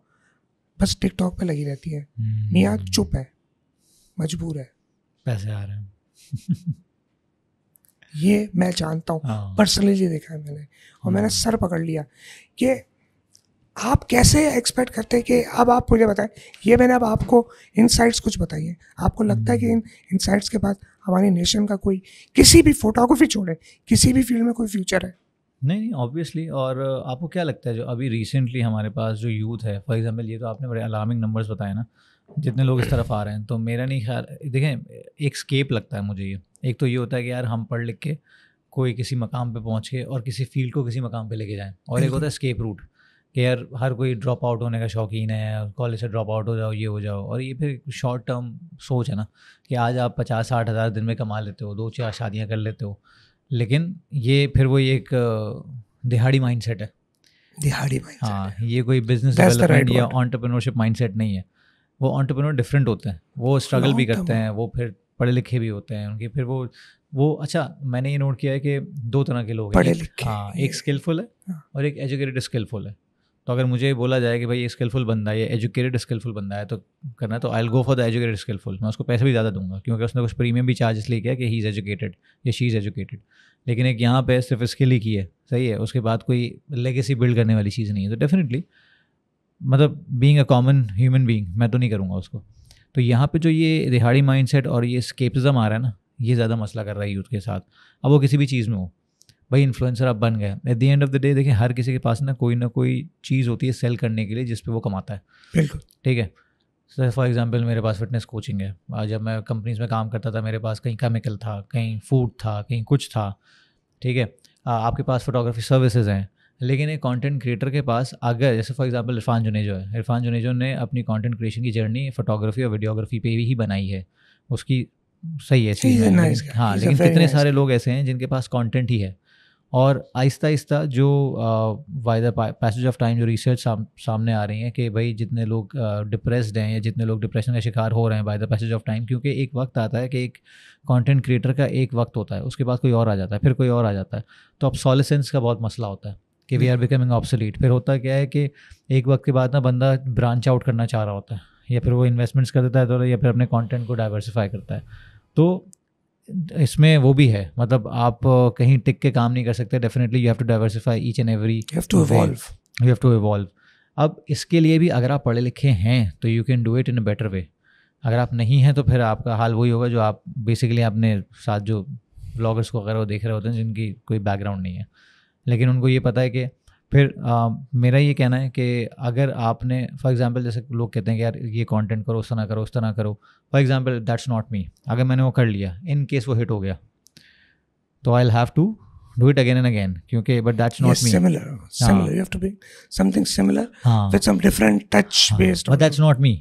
बस टिकटॉक पे लगी रहती है, मियाँ चुप है, मजबूर है, पैसे आ रहे हैं। ये मैं जानता हूँ, पर्सनली देखा है मैंने, और मैंने सर पकड़ लिया कि आप कैसे एक्सपेक्ट करते हैं कि अब आप मुझे बताएं, ये मैंने अब आपको इनसाइट्स कुछ बताइए, आपको लगता है कि इन इनसाइट्स के बाद हमारी नेशन का कोई, किसी भी फोटोग्राफी छोड़े, किसी भी फील्ड में कोई फ्यूचर है? नहीं ऑब्वियसली। और आपको क्या लगता है जो अभी रिसेंटली हमारे पास जो यूथ है, फॉर एग्जांपल, ये तो आपने बड़े अलार्मिंग नंबर्स बताए ना, जितने लोग इस तरफ आ रहे हैं, तो मेरा नहीं ख्याल, देखें एक स्केप लगता है मुझे ये। एक तो ये होता है कि यार हम पढ़ लिख के कोई किसी मकाम पे पहुंच के और किसी फील्ड को किसी मकाम पे लेके जाएं, और एक होता है स्केप रूट कि यार हर कोई ड्रॉप आउट होने का शौकीन है, कॉलेज से ड्रॉप आउट हो जाओ, ये हो जाओ। और ये फिर शॉर्ट टर्म सोच है ना कि आज आप 50-60 हज़ार दिन में कमा लेते हो, 2-4 शादियाँ कर लेते हो, लेकिन ये फिर वही एक दिहाड़ी माइंडसेट है। दिहाड़ी माइंडसेट। हाँ, ये कोई बिजनेस डेवलपमेंट या एंटरप्रेन्योरशिप माइंडसेट नहीं है। वो एंटरप्रेन्योर डिफरेंट होते हैं, वो स्ट्रगल भी करते हैं, वो फिर पढ़े लिखे भी होते हैं उनके, फिर वो अच्छा, मैंने ये नोट किया है कि 2 तरह के लोग हैं। हाँ, एक स्किलफुल है और एक एजुकेटेड स्किलफुल है। तो अगर मुझे बोला जाए कि भाई ये स्किलफुल बंदा है, ये एजुकेटेड स्किलफुल बंदा है तो करना है, तो I will go for the educated skilful. मैं उसको पैसे भी ज़्यादा दूंगा क्योंकि उसने कुछ प्रीमियम भी चार्ज इसलिए किया कि ही इज़ एजुकेटेड या शी इज़ एजुकेटेड। लेकिन एक यहाँ पे सिर्फ स्किल ही की है, सही है, उसके बाद कोई लेगेसी बिल्ड करने वाली चीज़ नहीं है, तो डेफिनेटली मतलब being a common human being मैं तो नहीं करूँगा उसको। तो यहाँ पे जो ये दिहाड़ी माइंडसेट और ये स्केपिज्म आ रहा है ना, ये ज़्यादा मसला कर रहा है यूथ के साथ। अब वो किसी भी चीज़ में हो, भाई इन्फ्लुएंसर आप बन गए, eight the end of the day देखिए हर किसी के पास ना कोई चीज़ होती है सेल करने के लिए जिस पे वो कमाता है। बिल्कुल ठीक है। सर फॉर एग्जांपल मेरे पास फिटनेस कोचिंग है, आज जब मैं कंपनीज में काम करता था मेरे पास कहीं केमिकल था, कहीं फूड था, कहीं कुछ था। ठीक है। आपके पास फोटोग्राफी सर्विसेज हैं, लेकिन एक कंटेंट क्रिएटर के पास अगर जैसे फॉर एग्जांपल इरफान जुनेजो ने अपनी कंटेंट क्रिएशन की जर्नी फोटोग्राफी और वीडियोग्राफी पे ही बनाई है, उसकी सही है चीज़ में। हाँ, लेकिन कितने सारे लोग ऐसे हैं जिनके पास कंटेंट ही है, और आहिस्ता आहिस्ता जो by the passage of time जो रिसर्च सामने आ रही है कि भाई जितने लोग डिप्रेस्ड हैं या जितने लोग डिप्रेशन का शिकार हो रहे हैं by the passage of time, क्योंकि एक वक्त आता है कि एक कंटेंट क्रिएटर का एक वक्त होता है, उसके बाद कोई और आ जाता है, फिर कोई और आ जाता है, तो ऑब्सोलेसेंस का बहुत मसला होता है कि वी आर बिकमिंग ऑब्सोलीट। फिर होता क्या है कि एक वक्त के बाद ना बंदा ब्रांच आउट करना चाह रहा होता है, या फिर वो इन्वेस्टमेंट्स कर देता है तो, या फिर अपने कंटेंट को डाइवर्सिफाई करता है। तो इसमें वो भी है, मतलब आप कहीं टिक के काम नहीं कर सकते, definitely you have to diversify each and every, you have to evolve. अब इसके लिए भी अगर आप पढ़े लिखे हैं तो you can do it in a better way. अगर आप नहीं हैं तो फिर आपका हाल वही होगा जो आप बेसिकली अपने साथ जो ब्लॉगर्स को वगैरह वो देख रहे होते हैं जिनकी कोई बैकग्राउंड नहीं है, लेकिन उनको ये पता है कि फिर मेरा ये कहना है कि अगर आपने फॉर एग्जांपल जैसे लोग कहते हैं कि यार ये कंटेंट करो, उस तरह करो, उस तरह करो, फॉर एग्जांपल दैट्स नॉट मी। अगर मैंने वो कर लिया, इन केस वो हिट हो गया, तो I will have to do it again and again, क्योंकि but that's not me. similar you have to be something similar with some different touch based but that's not me।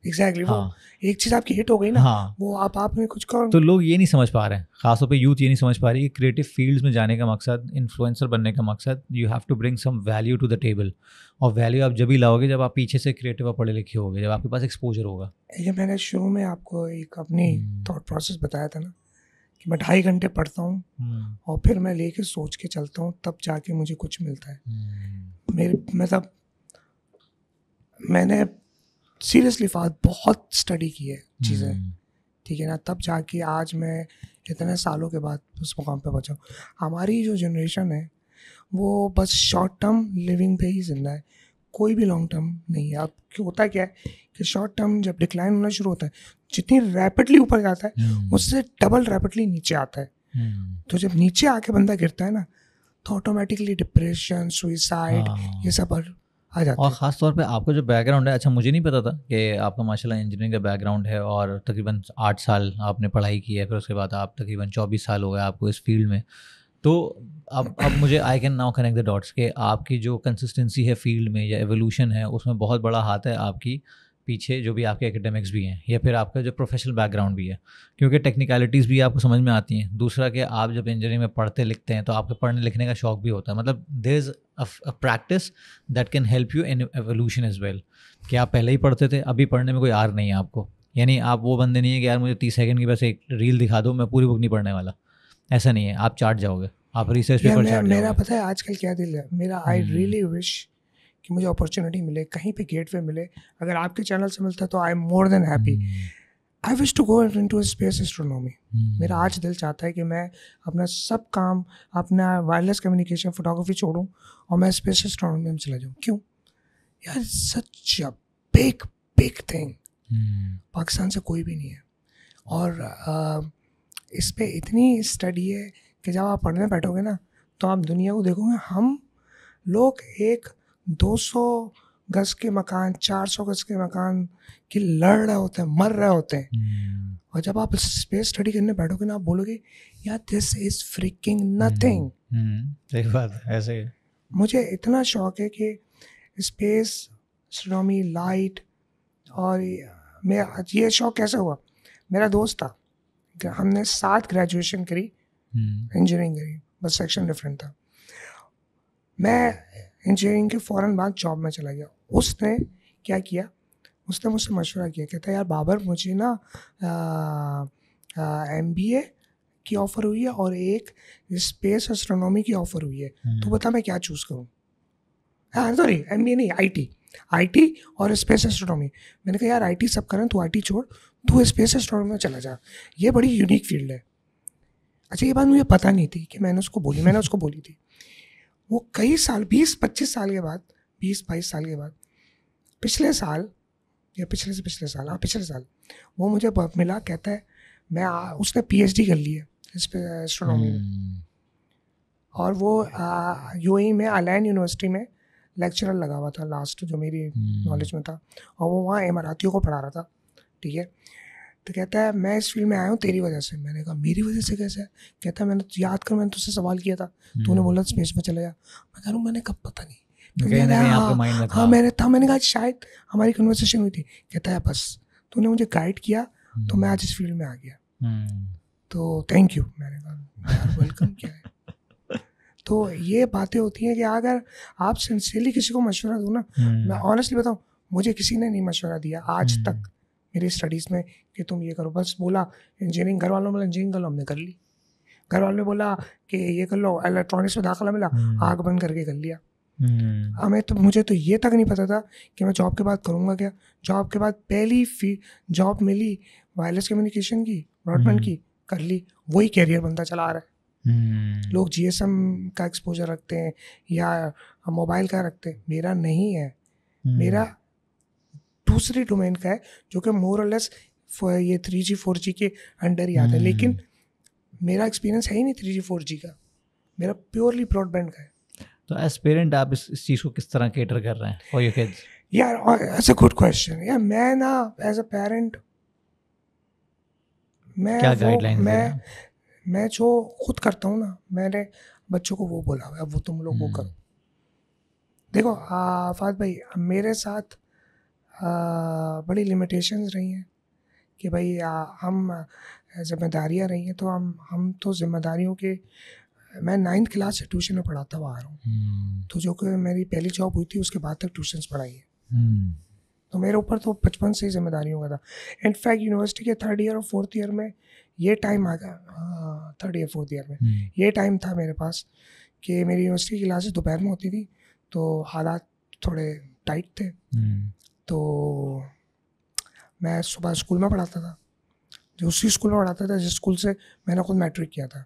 Exactly वो एक चीज़ आपकी hit हो गई ना, वो आपने कुछ करो। तो लोग ये नहीं समझ पा रहे हैं, खासतौर पे यूथ ये नहीं समझ पा रही कि क्रिएटिव फील्ड्स में जाने का मकसद, इन्फ्लुएंसर बनने का मकसद, you have to bring some value to the table. और वैल्यू आप जब ही लाओगे जब आप पीछे से क्रिएटिव और पढ़े लिखे होगे, जब आपके पास एक्सपोजर होगा। ये मैंने शुरू में आपको एक अपनी थॉट प्रोसेस बताया था ना कि मैं 2.5 घंटे पढ़ता हूँ और फिर मैं लेके सोच के चलता हूँ, तब जाके मुझे कुछ मिलता है। मतलब मैंने सीरियसली बहुत स्टडी की है चीज़ें, ठीक है ना, तब जाके आज मैं इतने सालों के बाद उस मुकाम पे पहुँचा। हमारी जो जनरेशन है वो बस शॉर्ट टर्म लिविंग पे ही जिंदा है, कोई भी लॉन्ग टर्म नहीं है। अब होता क्या है कि शॉर्ट टर्म जब डिक्लाइन होना शुरू होता है, जितनी रैपिडली ऊपर जाता है उससे डबल रैपिडली नीचे आता है। तो जब नीचे आके बंदा गिरता है ना, तो ऑटोमेटिकली डिप्रेशन, सुइसाइड, ये सब आ जाता है। और ख़ास तौर पे आपका जो बैकग्राउंड है, अच्छा मुझे नहीं पता था कि आपका माशाल्लाह इंजीनियरिंग का बैकग्राउंड है और तकरीबन 8 साल आपने पढ़ाई की है, फिर उसके बाद आप तकरीबन 24 साल हो गए आपको इस फील्ड में। तो अब मुझे I can now connect the dots कि आपकी जो कंसिस्टेंसी है फील्ड में या एवोल्यूशन है, उसमें बहुत बड़ा हाथ है आपकी पीछे, जो भी आपके एकेडमिक्स भी हैं या फिर आपका जो प्रोफेशनल बैकग्राउंड भी है, क्योंकि टेक्निकलिटीज़ भी आपको समझ में आती हैं। दूसरा कि आप जब इंजीनियरिंग में पढ़ते लिखते हैं तो आपके पढ़ने लिखने का शौक भी होता है, मतलब there is a practice that can help you in evolution as well. कि आप पहले ही पढ़ते थे, अभी पढ़ने में कोई आर नहीं है आपको, यानी आप वो बंदे नहीं है कि यार मुझे 30 सेकंड की बस एक रील दिखा दो, मैं पूरी बुक नहीं पढ़ने वाला, ऐसा नहीं है। आप चाट जाओगे, आप रिसर्च पेपर चाट जाओगे। मेरा पता है आजकल क्या दिल है मेरा, आई रियली विश कि मुझे अपॉर्चुनिटी मिले, कहीं पे गेटवे मिले। अगर आपके चैनल से मिलता तो I am more than happy. I wish to go into space astronomy. मेरा आज दिल चाहता है कि मैं अपना सब काम, अपना वायरलेस कम्युनिकेशन, फोटोग्राफी छोड़ूं और मैं स्पेस एस्ट्रोनॉमी में चला जाऊं। क्यों यार, सच अ बिग थिंग। पाकिस्तान से कोई भी नहीं है और इस पे इतनी स्टडी है कि जब आप पढ़ने बैठोगे ना तो आप दुनिया को देखोगे, हम लोग एक 200 गज के मकान, 400 गज के मकान की लड़ रहे होते हैं, मर रहे होते हैं। और जब आप स्पेस स्टडी करने बैठोगे ना, आप बोलोगे यार दिस इज फ्रीकिंग नथिंग। सही बात है, ऐसे मुझे इतना शौक है कि स्पेस, एस्ट्रोनॉमी, लाइट, और मैं ये शौक कैसे हुआ, मेरा दोस्त था, हमने साथ ग्रेजुएशन करी, इंजीनियरिंग करी, बस सेक्शन डिफरेंट था। मैं इंजीनियरिंग के फ़ौरन बाद जॉब में चला गया। उसने क्या किया, उसने मुझसे मशवरा किया, कहता यार बाबर मुझे ना MBA की ऑफ़र हुई है और एक स्पेस एस्ट्रोनॉमी की ऑफ़र हुई है, तो बता मैं क्या चूज़ करूँ। हाँ सॉरी, MBA नहीं, IT और स्पेस एस्ट्रोनॉमी। मैंने कहा यार IT सब करें, तू IT छोड़, तू स्पेस एस्ट्रोनॉमी में चला जा, ये बड़ी यूनिक फील्ड है। अच्छा, ये बात मुझे पता नहीं थी कि मैंने उसको बोली थी। वो कई साल, 20-25 साल के बाद, 20-22 साल के बाद, पिछले साल या पिछले से पिछले साल, हाँ पिछले साल, वो मुझे मिला, कहता है उसने PhD कर ली है इस पे एस्ट्रोनॉमी में, और वो UAE में अलाइन यूनिवर्सिटी में लेक्चरर लगा हुआ था लास्ट, जो मेरी नॉलेज में था, और वो वहाँ इमारातियों को पढ़ा रहा था, ठीक है। तो कहता है मैं इस फील्ड में आया हूँ तेरी वजह से। मैंने कहा मेरी वजह से कैसे? कहता है मैंने याद कर, मैंने तुझसे सवाल किया था, तूने बोला स्पेस में चले जा। मैं कह रहा हूँ मैंने कब, पता नहीं, मैंने कहा शायद हमारी कन्वर्सेशन हुई थी। कहता है बस तूने मुझे गाइड किया तो मैं आज इस फील्ड में आ गया, तो थैंक यू। मैंने कहा वेलकम क्या है। तो ये बातें होती हैं कि अगर आप सिंसियरली किसी को मशवरा दो ना, मैं ऑनेस्टली बताऊँ, मुझे किसी ने नहीं मशवरा दिया आज तक मेरी स्टडीज़ में कि तुम ये करो। बस बोला इंजीनियरिंग, घर वालों ने बोला इंजीनियरिंग कर लो, हमने कर ली। घर वालों ने बोला कि ये कर लो, इलेक्ट्रॉनिक्स में दाखिला मिला, आँख बंद करके कर लिया। मुझे तो ये तक नहीं पता था कि मैं जॉब के बाद करूँगा क्या। जॉब के बाद पहली जॉब मिली वायरलेस कम्युनिकेशन की, ब्रॉडबैंड की, कर ली, वही कैरियर बनता चला आ रहा है। लोग GSM का एक्सपोजर रखते हैं या मोबाइल का रखते हैं, मेरा नहीं है। मेरा दूसरी डोमेन का है जो कि मोर और लेस ये 3G 4G के अंडर ही आता है, लेकिन मेरा एक्सपीरियंस है ही नहीं 3G 4G का, मेरा प्योरली ब्रॉडबैंड का है। तो एज पेरेंट आप इस चीज़ को किस तरह केटर कर रहे हैं फॉर योर किड्स? यार इट्स अ गुड क्वेश्चन। यार मैं ना एज अ पेरेंट, मैं जो खुद करता हूँ ना, मैंने बच्चों को वो बोला अब वो तुम लोग वो करो। देखो फाद भाई, मेरे साथ बड़ी लिमिटेशंस रही हैं कि भाई हम जिम्मेदारियाँ रही हैं, तो हम तो जिम्मेदारियों के, मैं 9th क्लास से ट्यूशन में पढ़ाता हुआ आ रहा हूँ, तो जो कि मेरी पहली जॉब हुई थी उसके बाद तक ट्यूशन्स पढ़ाई है, तो मेरे ऊपर तो बचपन से ही जिम्मेदारियों का था। इनफैक्ट यूनिवर्सिटी के 3rd ईयर और 4th ईयर में ये टाइम आ गया, 3rd ईयर 4th ईयर में ये टाइम था मेरे पास कि मेरी यूनिवर्सिटी की क्लासेस दोपहर में होती थी, तो हालात थोड़े टाइट थे, तो मैं सुबह स्कूल में पढ़ाता था, जो उसी स्कूल में पढ़ाता था जिस स्कूल से मैंने खुद मैट्रिक किया था।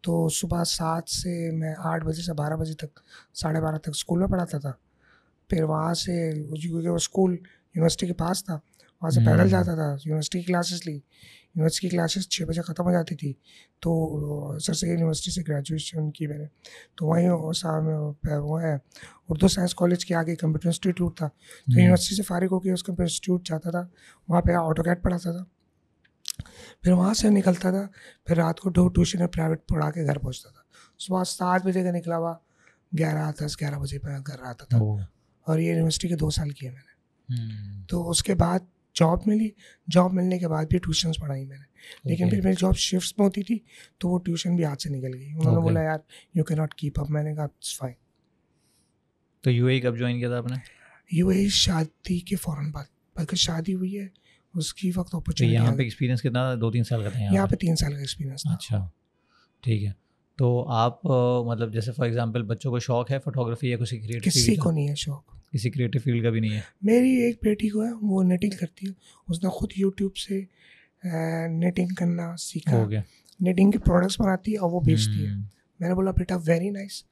तो सुबह 7 से मैं 8 बजे से 12 बजे तक, 12:30 तक स्कूल में पढ़ाता था। फिर वहाँ से, क्योंकि वो स्कूल यूनिवर्सिटी के पास था, वहाँ से पैदल जाता था, यूनिवर्सिटी की क्लासेस ली। यूनिवर्सिटी की क्लासेस 6 बजे ख़त्म हो जाती थी, तो सर से यूनिवर्सिटी से ग्रेजुएशन की मैंने, तो वहीं वो है उर्दू साइंस कॉलेज के आगे कंप्यूटर इंस्टीट्यूट था, तो यूनिवर्सिटी से फारिग होकर उस कंप्यूटर इंस्टीट्यूट जाता था, वहाँ पे AutoCAD पढ़ाता था। फिर वहाँ से निकलता था, फिर रात को 2 ट्यूशन में प्राइवेट पढ़ा के घर पहुँचता था। सुबह 7 बजे का निकला हुआ 11 बजे पर घर आता था, और ये यूनिवर्सिटी के 2 साल किए मैंने। तो उसके बाद जॉब मिली, जॉब मिलने के बाद भी ट्यूशन्स पढ़ाई मैंने, लेकिन फिर मेरी जॉब शिफ्ट्स में होती थी, तो वो ट्यूशन भी हाथ से निकल गई। उन्होंने बोला यार you can not keep up. मैंने कहा इट्स फाइन। तो UAE कब ज्वाइन किया था आपने? UAE शादी के फ़ौरन बाद, बल्कि शादी हुई है उसकी वक्त अपॉर्चुनिटी। यहाँ पे एक्सपीरियंस कितना था? 2-3 साल का था यहाँ पे 3 साल का एक्सपीरियंस था। अच्छा, ठीक है। तो आप मतलब जैसे फॉर एग्जांपल बच्चों को शौक है फोटोग्राफी या किसी क्रिएटिव? किसी को नहीं है शौक, किसी क्रिएटिव फील्ड का भी नहीं है। मेरी एक बेटी को है, वो नेटिंग करती है, उसने खुद यूट्यूब से नेटिंग करना सीखा, हो गया, नेटिंग के प्रोडक्ट्स बनाती है और वो बेचती है। मैंने बोला बेटा वेरी नाइस,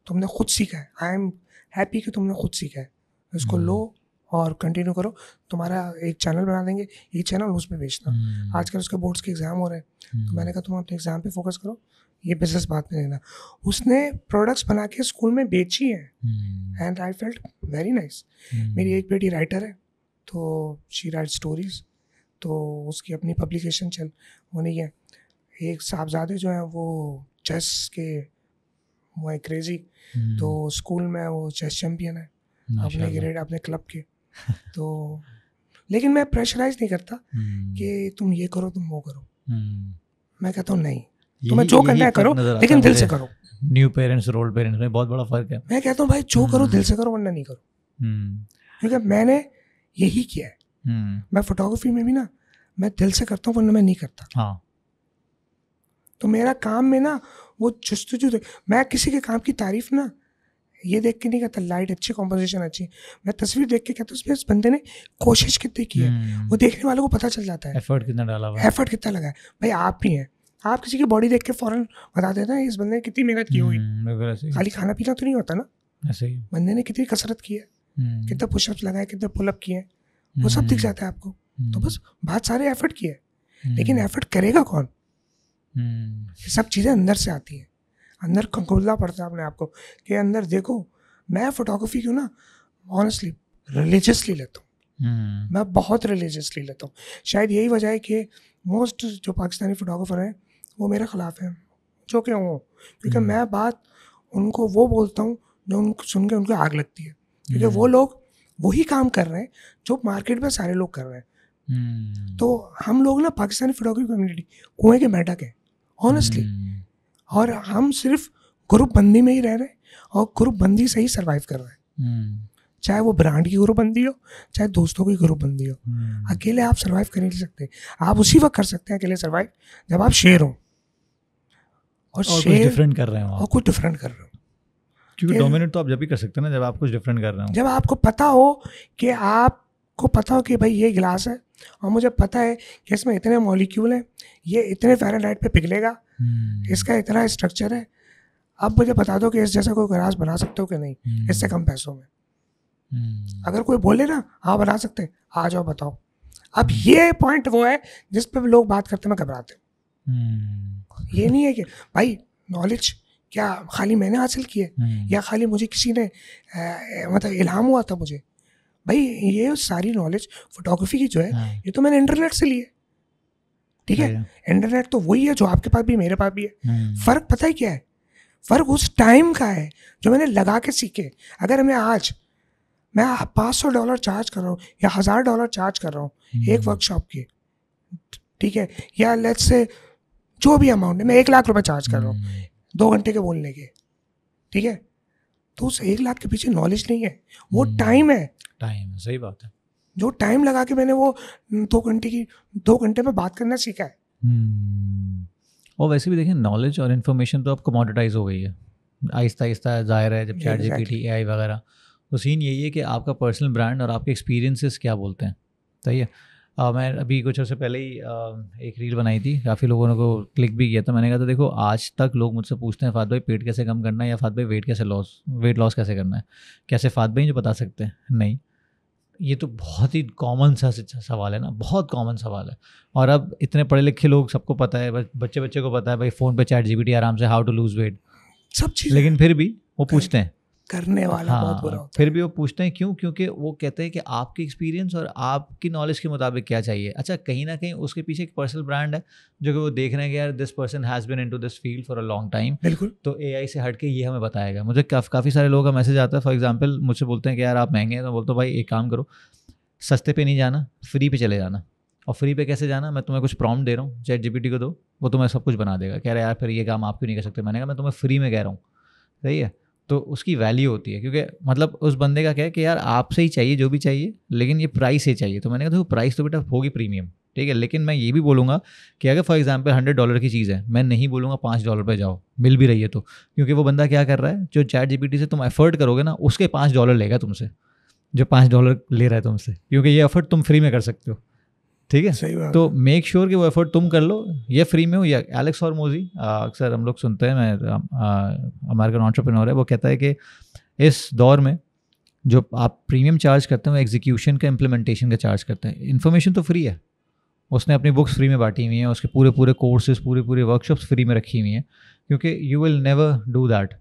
तुमने खुद सीखा है, आई एम हैप्पी कि तुमने खुद सीखा है, इसको लो और कंटिन्यू करो। तुम्हारा एक चैनल बना देंगे, ये चैनल उस पर बेचना। आजकल उसके बोर्ड्स के एग्ज़ाम हो रहे हैं, तो मैंने कहा तुम अपने एग्ज़ाम पे फोकस करो, ये बिजनेस बात में लेना, उसने प्रोडक्ट्स बना के स्कूल में बेची है and I felt very nice. मेरी एक बेटी राइटर है, तो शी राइट स्टोरीज, तो उसकी अपनी पब्लिकेशन चल होनी है। एक साहबजादे जो हैं वो चेस के वो है क्रेजी, तो स्कूल में वो चेस चैम्पियन है अपने ग्रेड अपने क्लब के। तो लेकिन मैं प्रेशराइज नहीं करता कि तुम ये करो तुम वो करो, मैं कहता हूँ नहीं, तुम्हें जो करना है करो लेकिन दिल से करो। न्यू पेरेंट्स और ओल्ड पेरेंट्स में बहुत बड़ा फर्क है। मैं कहता हूँ भाई जो करो दिल से करो वरना नहीं करो, क्योंकि मैंने यही किया है। मैं फोटोग्राफी में भी ना मैं दिल से करता हूँ वरना मैं नहीं करता। हाँ। तो मेरा काम में ना वो जस्तुजू, मैं किसी के काम की तारीफ ना ये देख के नहीं कहता लाइट अच्छी कॉम्पोजिशन अच्छी, मैं तस्वीर देख के कहता हूँ उसमें इस बंदे ने कोशिश कितनी की है, वो देखने वालों को पता चल जाता है एफर्ट कितना डाला हुआ है, एफर्ट कितना लगा है। भाई आप भी हैं, आप किसी की बॉडी देख के फौरन बता देते हैं इस बंदे ने कितनी मेहनत की हुई, खाली खाना पीना तो नहीं होता ना, ऐसे ही बंदे ने कितनी कसरत की है, कितना पुशअप्स लगाए, कितने पुलअप किए हैं, वो सब दिख जाता है आपको। तो बस बहुत सारे एफर्ट किए, लेकिन एफर्ट करेगा कौन? ये सब चीज़ें अंदर से आती हैं, अंदर खोलना पड़ता है अपने आप को कि अंदर देखो। मैं फोटोग्राफी को ना ऑनेस्टली रिलीजियसली लेता हूँ, मैं बहुत रिलीजियसली लेता हूँ। शायद यही वजह है कि मोस्ट जो पाकिस्तानी फोटोग्राफर हैं वो मेरे ख़िलाफ़ हैं, जो कि हों, क्योंकि मैं बात उनको वो बोलता हूँ जो उनको सुन के उनको आग लगती है, क्योंकि वो लोग वही काम कर रहे हैं जो मार्केट में सारे लोग कर रहे हैं। तो हम लोग ना पाकिस्तानी फोटोग्राफी कम्युनिटी कुएं के मेंढक हैं ऑनेस्टली, और हम सिर्फ ग्रुप बंदी में ही रह रहे हैं और ग्रुप बंदी से ही सर्वाइव कर रहे हैं, चाहे वो ब्रांड की ग्रुप बंदी हो चाहे दोस्तों की ग्रुप बंदी हो। अकेले आप सर्वाइव कर नहीं सकते, आप उसी वक्त कर सकते हैं अकेले सर्वाइव जब आप शेयर हो और शेयर कुछ डिफरेंट कर रहे हो, और कुछ डिफरेंट कर रहे हो। क्योंकि डोमिनेट तो आप जब भी कर सकते हैं ना जब आप कुछ डिफरेंट कर रहे हो, जब आपको पता हो कि आपको पता हो कि भाई ये गिलास है और मुझे पता है कि इसमें इतने मॉलिक्यूल हैं, ये इतने फ़ारेनहाइट पे पिघलेगा, इसका इतना स्ट्रक्चर है, अब मुझे बता दो कि इस जैसा कोई गिलास बना सकते हो कि नहीं इससे कम पैसों में। अगर कोई बोले ना हाँ बना सकते, आ जाओ बताओ। अब ये पॉइंट वो है जिस पे लोग बात करते मैं घबराते हूँ। ये नहीं है कि भाई नॉलेज क्या खाली मैंने हासिल की है या खाली मुझे किसी ने मतलब इल्हाम हुआ था मुझे। भाई ये सारी नॉलेज फोटोग्राफी की जो है ये तो मैंने इंटरनेट से ली है, ठीक है। इंटरनेट तो वही है जो आपके पास भी मेरे पास भी है। फ़र्क पता है क्या है? फ़र्क उस टाइम का है जो मैंने लगा के सीखे। अगर मैं आज मैं $500 चार्ज कर रहा हूँ या $1000 चार्ज कर रहा हूँ एक वर्कशॉप की, ठीक है, या लेट्स से जो भी अमाउंट है, मैं 1 लाख रुपए चार्ज कर रहा हूँ 2 घंटे के बोलने के, ठीक है, तो उस 1 लाख के पीछे नॉलेज नहीं है, वो टाइम है। टाइम, सही बात है। जो टाइम लगा के मैंने वो 2 घंटे में बात करना सीखा है। और वैसे भी देखें नॉलेज और इन्फॉर्मेशन तो अब कमोडिटाइज हो गई है आहिस्ता आहिस्ता, जाहिर है जब चैट जीपीटी एआई वगैरह, तो सीन यही है कि आपका पर्सनल ब्रांड और आपके एक्सपीरियंसेस क्या बोलते हैं। सही है। मैं अभी कुछ अर्से पहले ही एक रील बनाई थी, काफ़ी लोगों ने को क्लिक भी किया था। मैंने कहा था देखो आज तक लोग मुझसे पूछते हैं फात भाई पेट कैसे कम करना है या फात भाई वेट लॉस कैसे करना है, कैसे फात भाई जो बता सकते हैं? नहीं, ये तो बहुत ही कॉमन सा सवाल है ना, बहुत कॉमन सवाल है। और अब इतने पढ़े लिखे लोग, सबको पता है, बच्चे को पता है भाई फ़ोन पे चैट जीपीटी आराम से हाउ टू लूज़ वेट सब चीज़, लेकिन फिर भी वो पूछते हैं करने वाला बहुत बुरा होता है। फिर भी वो पूछते हैं क्यों? क्योंकि वो कहते हैं कि आपकी एक्सपीरियंस और आपकी नॉलेज के मुताबिक क्या चाहिए। अच्छा, कहीं ना कहीं उसके पीछे एक पर्सनल ब्रांड है जो कि वो देख रहे हैं कि यार this person has been into this field for a long time, बिल्कुल, तो एआई से हट के ये हमें बताएगा। मुझे काफ़ी सारे लोगों का मैसेज आता है, फॉर एग्जाम्पल मुझसे बोलते हैं कि यार आप महंगे हैं, तो बोलते हो भाई एक काम करो, सस्ते पे नहीं जाना, फ्री पे चले जाना। और फ्री पे कैसे जाना? मैं तुम्हें कुछ प्रॉम्प्ट दे रहा हूँ, चैट जीपीटी को दो, वो तुम्हें सब कुछ बना देगा। कह रहा है यार फिर ये काम आप क्यों नहीं कर सकते? मैंने कहा मैं तुम्हें फ्री में कह रहा हूँ, सही है। तो उसकी वैल्यू होती है, क्योंकि मतलब उस बंदे का क्या है कि यार आपसे ही चाहिए जो भी चाहिए, लेकिन ये प्राइस ही चाहिए। तो मैंने कहा देखो प्राइस तो बेटा होगी प्रीमियम, ठीक है, लेकिन मैं ये भी बोलूँगा कि अगर फॉर एग्जांपल $100 की चीज़ है, मैं नहीं बोलूँगा $5 पे जाओ, मिल भी रही है तो, क्योंकि वो बंदा क्या कर रहा है, जो चैट जीपीटी से तुम एफर्ट करोगे ना, उसके $5 लेगा तुमसे, जो $5 ले रहा है तुमसे, क्योंकि ये एफर्ट तुम फ्री में कर सकते हो, ठीक है। सही बात। तो मेक श्योर कि वो एफर्ट तुम कर लो, ये फ्री में हो। या एलेक्स हॉर्मोजी अक्सर हम लोग सुनते हैं, मैं अमेरिकन एंटरप्रेन्योर है, वो कहता है कि इस दौर में जो आप प्रीमियम चार्ज करते हैं वो एग्जीक्यूशन का, इम्प्लीमेंटेशन का चार्ज करते हैं। इन्फॉर्मेशन तो फ्री है, उसने अपनी बुक्स फ्री में बांटी हुई हैं, उसके पूरे पूरे कोर्सेज, पूरे पूरे वर्कशॉप्स फ्री में रखी हुई हैं, क्योंकि you will never do that.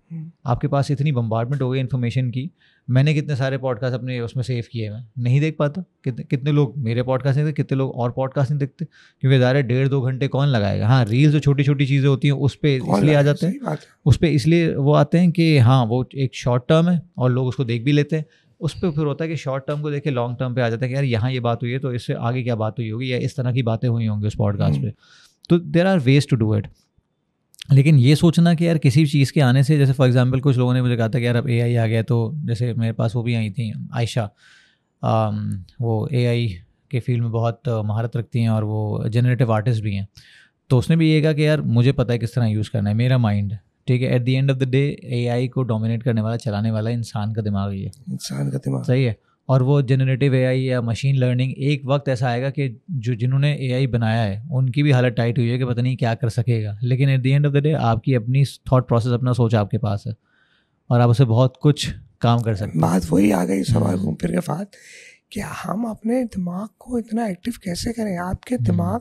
आपके पास इतनी बम्बार्डमेंट हो गई इन्फॉर्मेशन की। मैंने कितने सारे पॉडकास्ट अपने उसमें सेव किए हैं, नहीं देख पाता। कितने लोग मेरे पॉडकास्ट नहीं देखते, कितने लोग और पॉडकास्ट नहीं देखते, क्योंकि ज़्यादा 1.5-2 घंटे कौन लगाएगा। हाँ, रील्स जो छोटी छोटी चीज़ें होती हैं उस पर इसलिए आ जाते हैं, उस पर इसलिए वो आते हैं कि हाँ वो एक शॉर्ट टर्म है और लोग उसको देख भी लेते हैं। उस पर फिर होता है कि शॉर्ट टर्म को देख के लॉन्ग टर्म पे आ जाता है कि यार यहाँ ये बात हुई है तो इससे आगे क्या बात हुई होगी, या इस तरह की बातें हुई होंगी उस पॉडकास्ट पे। तो there are ways to do it. लेकिन ये सोचना कि यार किसी चीज़ के आने से, जैसे फॉर एग्जांपल कुछ लोगों ने मुझे कहा था कि यार अब एआई आ गया, तो जैसे मेरे पास वो भी आई थी आयशा, वो एआई के फील्ड में बहुत महारत रखती हैं और वो जनरेटिव आर्टिस्ट भी हैं। तो उसने भी ये कहा कि यार मुझे पता है किस तरह यूज़ करना है मेरा माइंड, ठीक है। At the end of the day AI को डोमिनेट करने वाला, चलाने वाला इंसान का दिमाग ही है, इंसान का दिमाग, सही है। और वो जनरेटिव एआई या मशीन लर्निंग, एक वक्त ऐसा आएगा कि जिन्होंने एआई बनाया है उनकी भी हालत टाइट हुई है कि पता नहीं क्या कर सकेगा। लेकिन eight the end of the day आपकी अपनी थॉट प्रोसेस, अपना सोच आपके पास है और आप उससे बहुत कुछ काम कर सकते हैं। बात वही आ गई सवाल घूम फिर के बाद कि हम अपने दिमाग को इतना एक्टिव कैसे करें। आपके दिमाग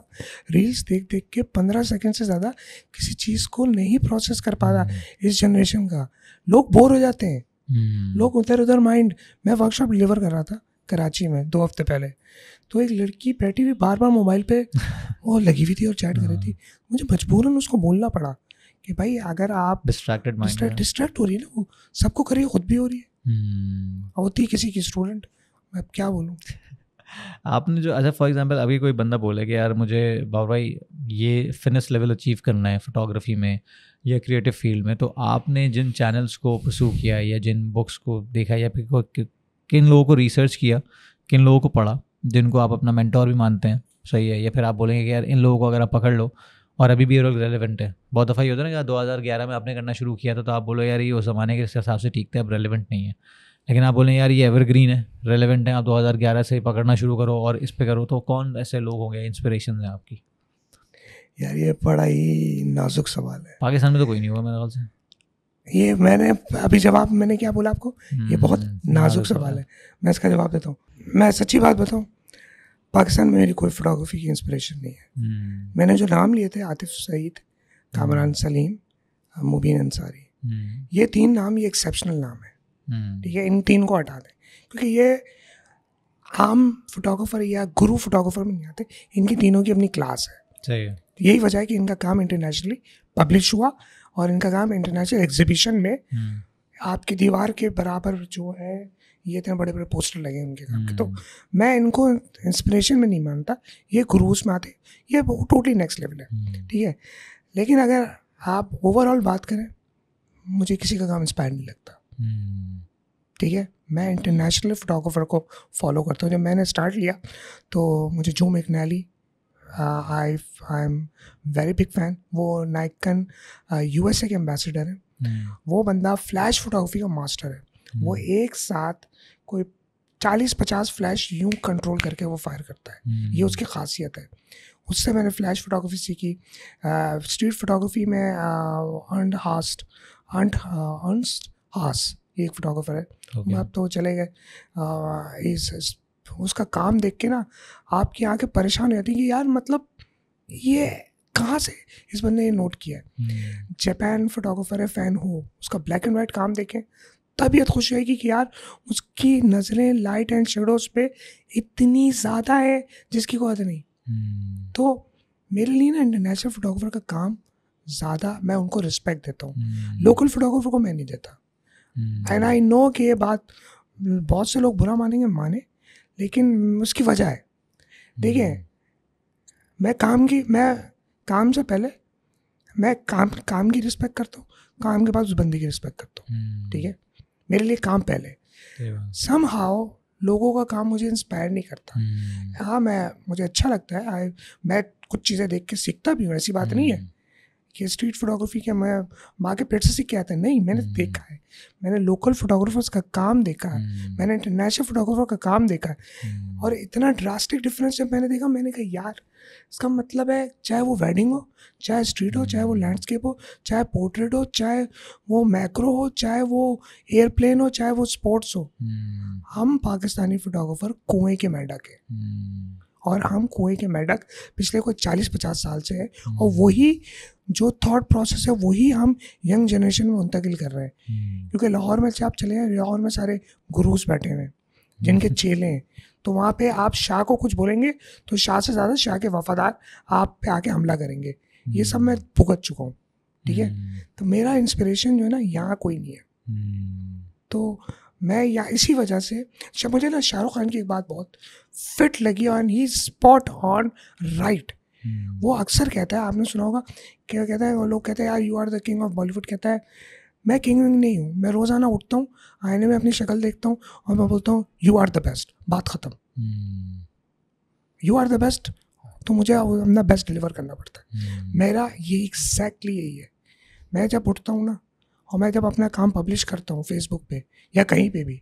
रील्स देख देख के 15 सेकंड से ज़्यादा किसी चीज़ को नहीं प्रोसेस कर पाता। इस जनरेशन का लोग बोर हो जाते हैं, लोग उधर उधर माइंड। मैं वर्कशॉप डिलीवर कर रहा था कराची में 2 हफ्ते पहले, तो एक लड़की बैठी हुई बार बार मोबाइल पे वो लगी हुई थी और चैट कर रही थी। मुझे मजबूरन उसको बोलना पड़ा कि भाई अगर आप डिस्ट्रैक्टेड माइंड, डिस्ट्रैक्ट हो रही है ना, वो सबको करिए, खुद भी हो रही है, होती किसी की स्टूडेंट, मैं क्या बोलूँ। आपने जो, अच्छा फॉर एग्जांपल अभी कोई बंदा बोले कि यार मुझे बाबा भाई ये फिटनेस लेवल अचीव करना है फोटोग्राफी में या क्रिएटिव फील्ड में, तो आपने जिन चैनल्स को परस्यू किया या जिन बुक्स को देखा या फिर किन लोगों को रिसर्च किया, किन लोगों को पढ़ा, जिनको आप अपना मेंटोर भी मानते हैं, सही है, या फिर आप बोलेंगे कि यार इन लोगों को अगर आप पकड़ लो और अभी भी ये लोग रेलिवेंट है। बहुत दफ़ा ये होता है ना कि 2011 में आपने करना शुरू किया था तो आप बोलो यार ये उस ज़माने के हिसाब से ठीक था, अब रेलिवेंट नहीं है। लेकिन आप बोलें यार ये एवरग्रीन है, रेलेवेंट है, आप 2011 से पकड़ना शुरू करो और इस पे करो, तो कौन ऐसे लोग होंगे, इंस्पिरेशन है आपकी? यार ये बड़ा ही नाजुक सवाल है। पाकिस्तान में तो कोई नहीं होगा मेरे ख्याल से। ये मैंने अभी जवाब मैंने क्या बोला आपको, ये बहुत नाजुक सवाल है, मैं इसका जवाब देता हूँ। मैं सच्ची बात बताऊँ, पाकिस्तान में मेरी कोई फोटोग्राफी की इंस्पिरेशन नहीं है। मैंने जो नाम लिए थे, आतिफ सईद, कामरान सलीम, मुबीन अंसारी, ये 3 नाम, ये एक्सेप्शनल नाम है, ठीक है। इन 3 को हटा दें क्योंकि ये आम फोटोग्राफर या गुरु फोटोग्राफर में नहीं आते, इनकी तीनों की अपनी क्लास है, सही है। यही वजह है कि इनका काम इंटरनेशनली पब्लिश हुआ और इनका काम इंटरनेशनल एग्जीबिशन में आपकी दीवार के बराबर जो है, ये इतने बड़े बड़े पोस्टर लगे उनके काम के। तो मैं इनको इंस्पिरेशन में नहीं मानता, ये गुरुस में आते, ये टोटली नेक्स्ट लेवल है, ठीक है। लेकिन अगर आप ओवरऑल बात करें, मुझे किसी का काम इंस्पायर नहीं लगता, ठीक है। मैं इंटरनेशनल फोटोग्राफर को फॉलो करता हूँ। जब मैंने स्टार्ट लिया तो मुझे Joe McNally, I am very big fan, वो नाइकन यूएसए के एम्बेसडर हैं। वो बंदा फ्लैश फोटोग्राफी का मास्टर है। वो एक साथ कोई 40-50 फ्लैश यूं कंट्रोल करके वो फायर करता है, ये उसकी खासियत है। उससे मैंने फ्लैश फोटोग्राफी सीखी। स्ट्रीट फोटोग्राफी में अर्नस्ट हास एक फोटोग्राफर है, अब तो चले गए। उसका काम देख के ना आपकी आंखें परेशान हो जाती कि यार मतलब ये कहाँ से इस बंदे ने नोट किया है। जापान फोटोग्राफर है, फैन हो, उसका ब्लैक एंड वाइट काम देखें, तबीयत खुश रहेगी कि यार उसकी नज़रें लाइट एंड शेडोज पे इतनी ज़्यादा है जिसकी कोई हद नहीं। तो मेरे लिए ना इंटरनेशनल फोटोग्राफर का काम ज़्यादा, मैं उनको रिस्पेक्ट देता हूँ, लोकल फोटोग्राफर को मैं नहीं देता। एंड आई नो कि ये बात बहुत से लोग बुरा मानेंगे, माने, लेकिन उसकी वजह है। देखिए, मैं काम से पहले मैं काम की रिस्पेक्ट करता हूँ, काम के बाद उस बंदे की रिस्पेक्ट करता हूँ, ठीक है। मेरे लिए काम पहले। समहाउ लोगों का काम मुझे इंस्पायर नहीं करता। हाँ, मुझे अच्छा लगता है, मैं कुछ चीज़ें देख के सीखता भी हूँ, ऐसी बात नहीं है कि स्ट्रीट फोटोग्राफी के मैं माँ के पेट से सीख के आता है, नहीं, मैंने देखा है, मैंने लोकल फोटोग्राफर्स का काम देखा है, मैंने इंटरनेशनल फोटोग्राफर का काम देखा है, और इतना ड्रास्टिक डिफरेंस जब मैंने देखा, मैंने कहा यार इसका मतलब है चाहे वो वेडिंग हो, चाहे स्ट्रीट हो, चाहे वो लैंडस्केप हो, चाहे पोर्ट्रेट हो, चाहे वो मैक्रो हो, चाहे वो एयरप्लेन हो, चाहे वो स्पोर्ट्स हो, हम पाकिस्तानी फोटोग्राफर कुएं के मेंढक के, और हम कुएं के मेंढक पिछले कोई 40-50 साल से हैं, और वही जो थॉट प्रोसेस है वही हम यंग जनरेशन में मुंतकिल कर रहे हैं। क्योंकि लाहौर में से आप चले हैं, लाहौर में सारे गुरूस बैठे हुए हैं जिनके चेले हैं, तो वहाँ पे आप शाह को कुछ बोलेंगे तो शाह से ज़्यादा शाह के वफादार आप पे आके हमला करेंगे। ये सब मैं भुगत चुका हूँ, ठीक है। तो मेरा इंस्पिरेशन जो है ना, यहाँ कोई नहीं है। तो मैं यहाँ इसी वजह से मुझे ना शाहरुख खान की एक बात बहुत फिट लगी, और ही स्पॉट ऑन राइट। वो अक्सर कहता है, आपने सुना होगा, क्या कहता है, वो लोग कहते हैं यार you are the king of Bollywood, कहता है मैं किंग विंग नहीं हूँ, मैं रोज़ाना उठता हूँ, आईने में अपनी शक्ल देखता हूँ और मैं बोलता हूँ यू आर द बेस्ट, बात ख़त्म। यू आर द बेस्ट, तो मुझे अपना बेस्ट डिलीवर करना पड़ता है। मेरा ये एग्जैक्टली यही है। मैं जब उठता हूँ ना, और मैं जब अपना काम पब्लिश करता हूँ फेसबुक पे या कहीं पे भी,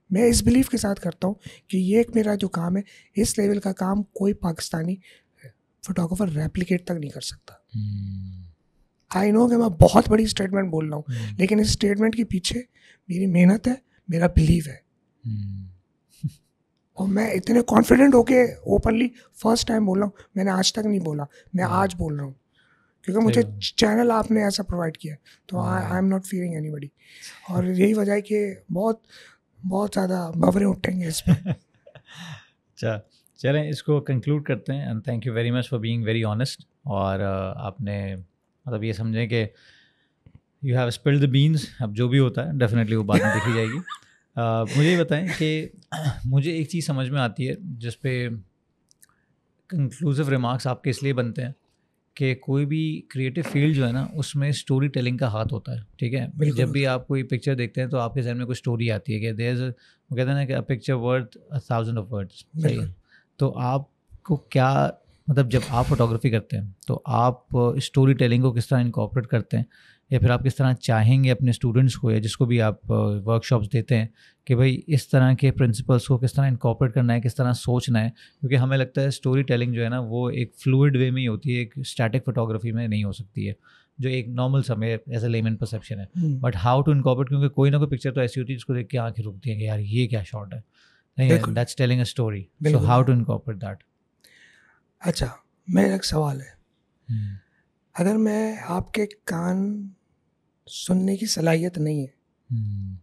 मैं इस बिलीफ के साथ करता हूँ कि ये एक मेरा जो काम है, इस लेवल का काम कोई पाकिस्तानी फोटोग्राफर रेप्लिकेट तक नहीं कर सकता। आई नो कि मैं बहुत बड़ी स्टेटमेंट बोल रहा हूँ, लेकिन इस स्टेटमेंट के पीछे मेरी मेहनत है, मेरा बिलीव है। और मैं इतने कॉन्फिडेंट होके ओपनली फर्स्ट टाइम बोल रहा हूँ, मैंने आज तक नहीं बोला, मैं आज बोल रहा हूँ क्योंकि मुझे चैनल आपने ऐसा प्रोवाइड किया, तो I am not feeling anybody. और यही वजह है कि बहुत बहुत ज़्यादा बवरें उठेंगे इस पर। अच्छा, चलें इसको कंक्लूड करते हैं। And thank you very much for being very honest. और आपने मतलब ये समझें कि you have spilled the beans. अब जो भी होता है डेफिनेटली वो बाद में देखी जाएगी। मुझे ये बताएं कि मुझे एक चीज़ समझ में आती है जिस पे कंक्लूसिव रिमार्क्स आपके इसलिए बनते हैं कि कोई भी क्रिएटिव फील्ड जो है ना, उसमें स्टोरी टेलिंग का हाथ होता है, ठीक है। जब भी आप कोई पिक्चर देखते हैं तो आपके जहन में कोई स्टोरी आती है कि देयर इज, वो कहते हैं ना कि a picture worth 1000 of words, सही है। तो आपको क्या मतलब, जब आप फोटोग्राफी करते हैं तो आप स्टोरी टेलिंग को किस तरह इनकॉर्पोरेट करते हैं, या फिर आप किस तरह चाहेंगे अपने स्टूडेंट्स को या जिसको भी आप वर्कशॉप्स देते हैं कि भाई इस तरह के प्रिंसिपल्स को किस तरह इनकॉर्पोरेट करना है, किस तरह सोचना है? क्योंकि हमें लगता है स्टोरी टेलिंग जो है ना, वो एक फ्लूइड वे में ही होती है, एक स्टैटिक फोटोग्राफी में नहीं हो सकती है, जो एक नॉर्मल समय एज ए लेमन परसेप्शन है। बट हाउ टू इनकॉर्पोरेट, क्योंकि कोई ना कोई पिक्चर तो ऐसी होती है जिसको देख के आंखें रुकती हैं कि यार ये क्या शॉट है, नहीं है, that's telling a story. So how to incorporate that? अच्छा, मेरा एक सवाल है, अगर मैं आपके कान सुनने की सलाहियत नहीं है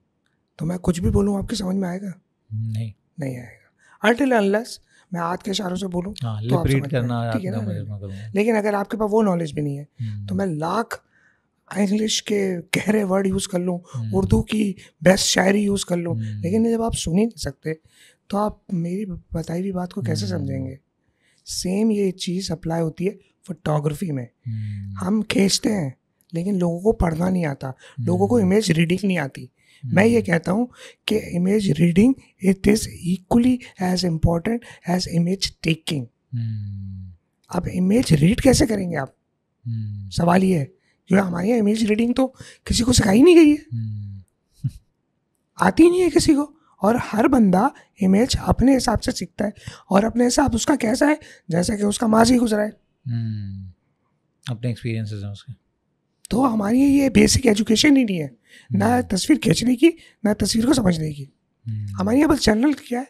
तो मैं कुछ भी बोलूँ आपकी समझ में आएगा? नहीं आएगा। अनटिल अनलेस मैं हाथ के इशारों से बोलूँ तो आप समझ करना, ठीक है ना। लेकिन अगर आपके पास वो नॉलेज भी नहीं है तो मैं लाख इंग्लिश के गहरे वर्ड यूज़ कर लूँ, उर्दू की बेस्ट शायरी यूज़ कर लूँ, लेकिन जब आप सुन ही नहीं सकते तो आप मेरी बताई हुई बात को कैसे समझेंगे? सेम ये चीज़ अप्लाई होती है फोटोग्राफी में। हम खींचते हैं लेकिन लोगों को पढ़ना नहीं आता, लोगों को इमेज रीडिंग नहीं आती। मैं ये कहता हूँ कि image reading it is equally as important as image taking. अब इमेज रीड कैसे करेंगे आप? सवाल ये है, क्योंकि हमारे यहाँ इमेज रीडिंग तो किसी को सिखाई नहीं गई है, आती नहीं है किसी को, और हर बंदा इमेज अपने हिसाब से सीखता है, और अपने हिसाब उसका कैसा है जैसा कि उसका माजी गुजरा है, अपने एक्सपीरियंसेस हैं उसके। तो हमारी ये बेसिक एजुकेशन ही नहीं है, ना तस्वीर खींचने की ना तस्वीर को समझने की। हमारे यहाँ बस जनरल क्या है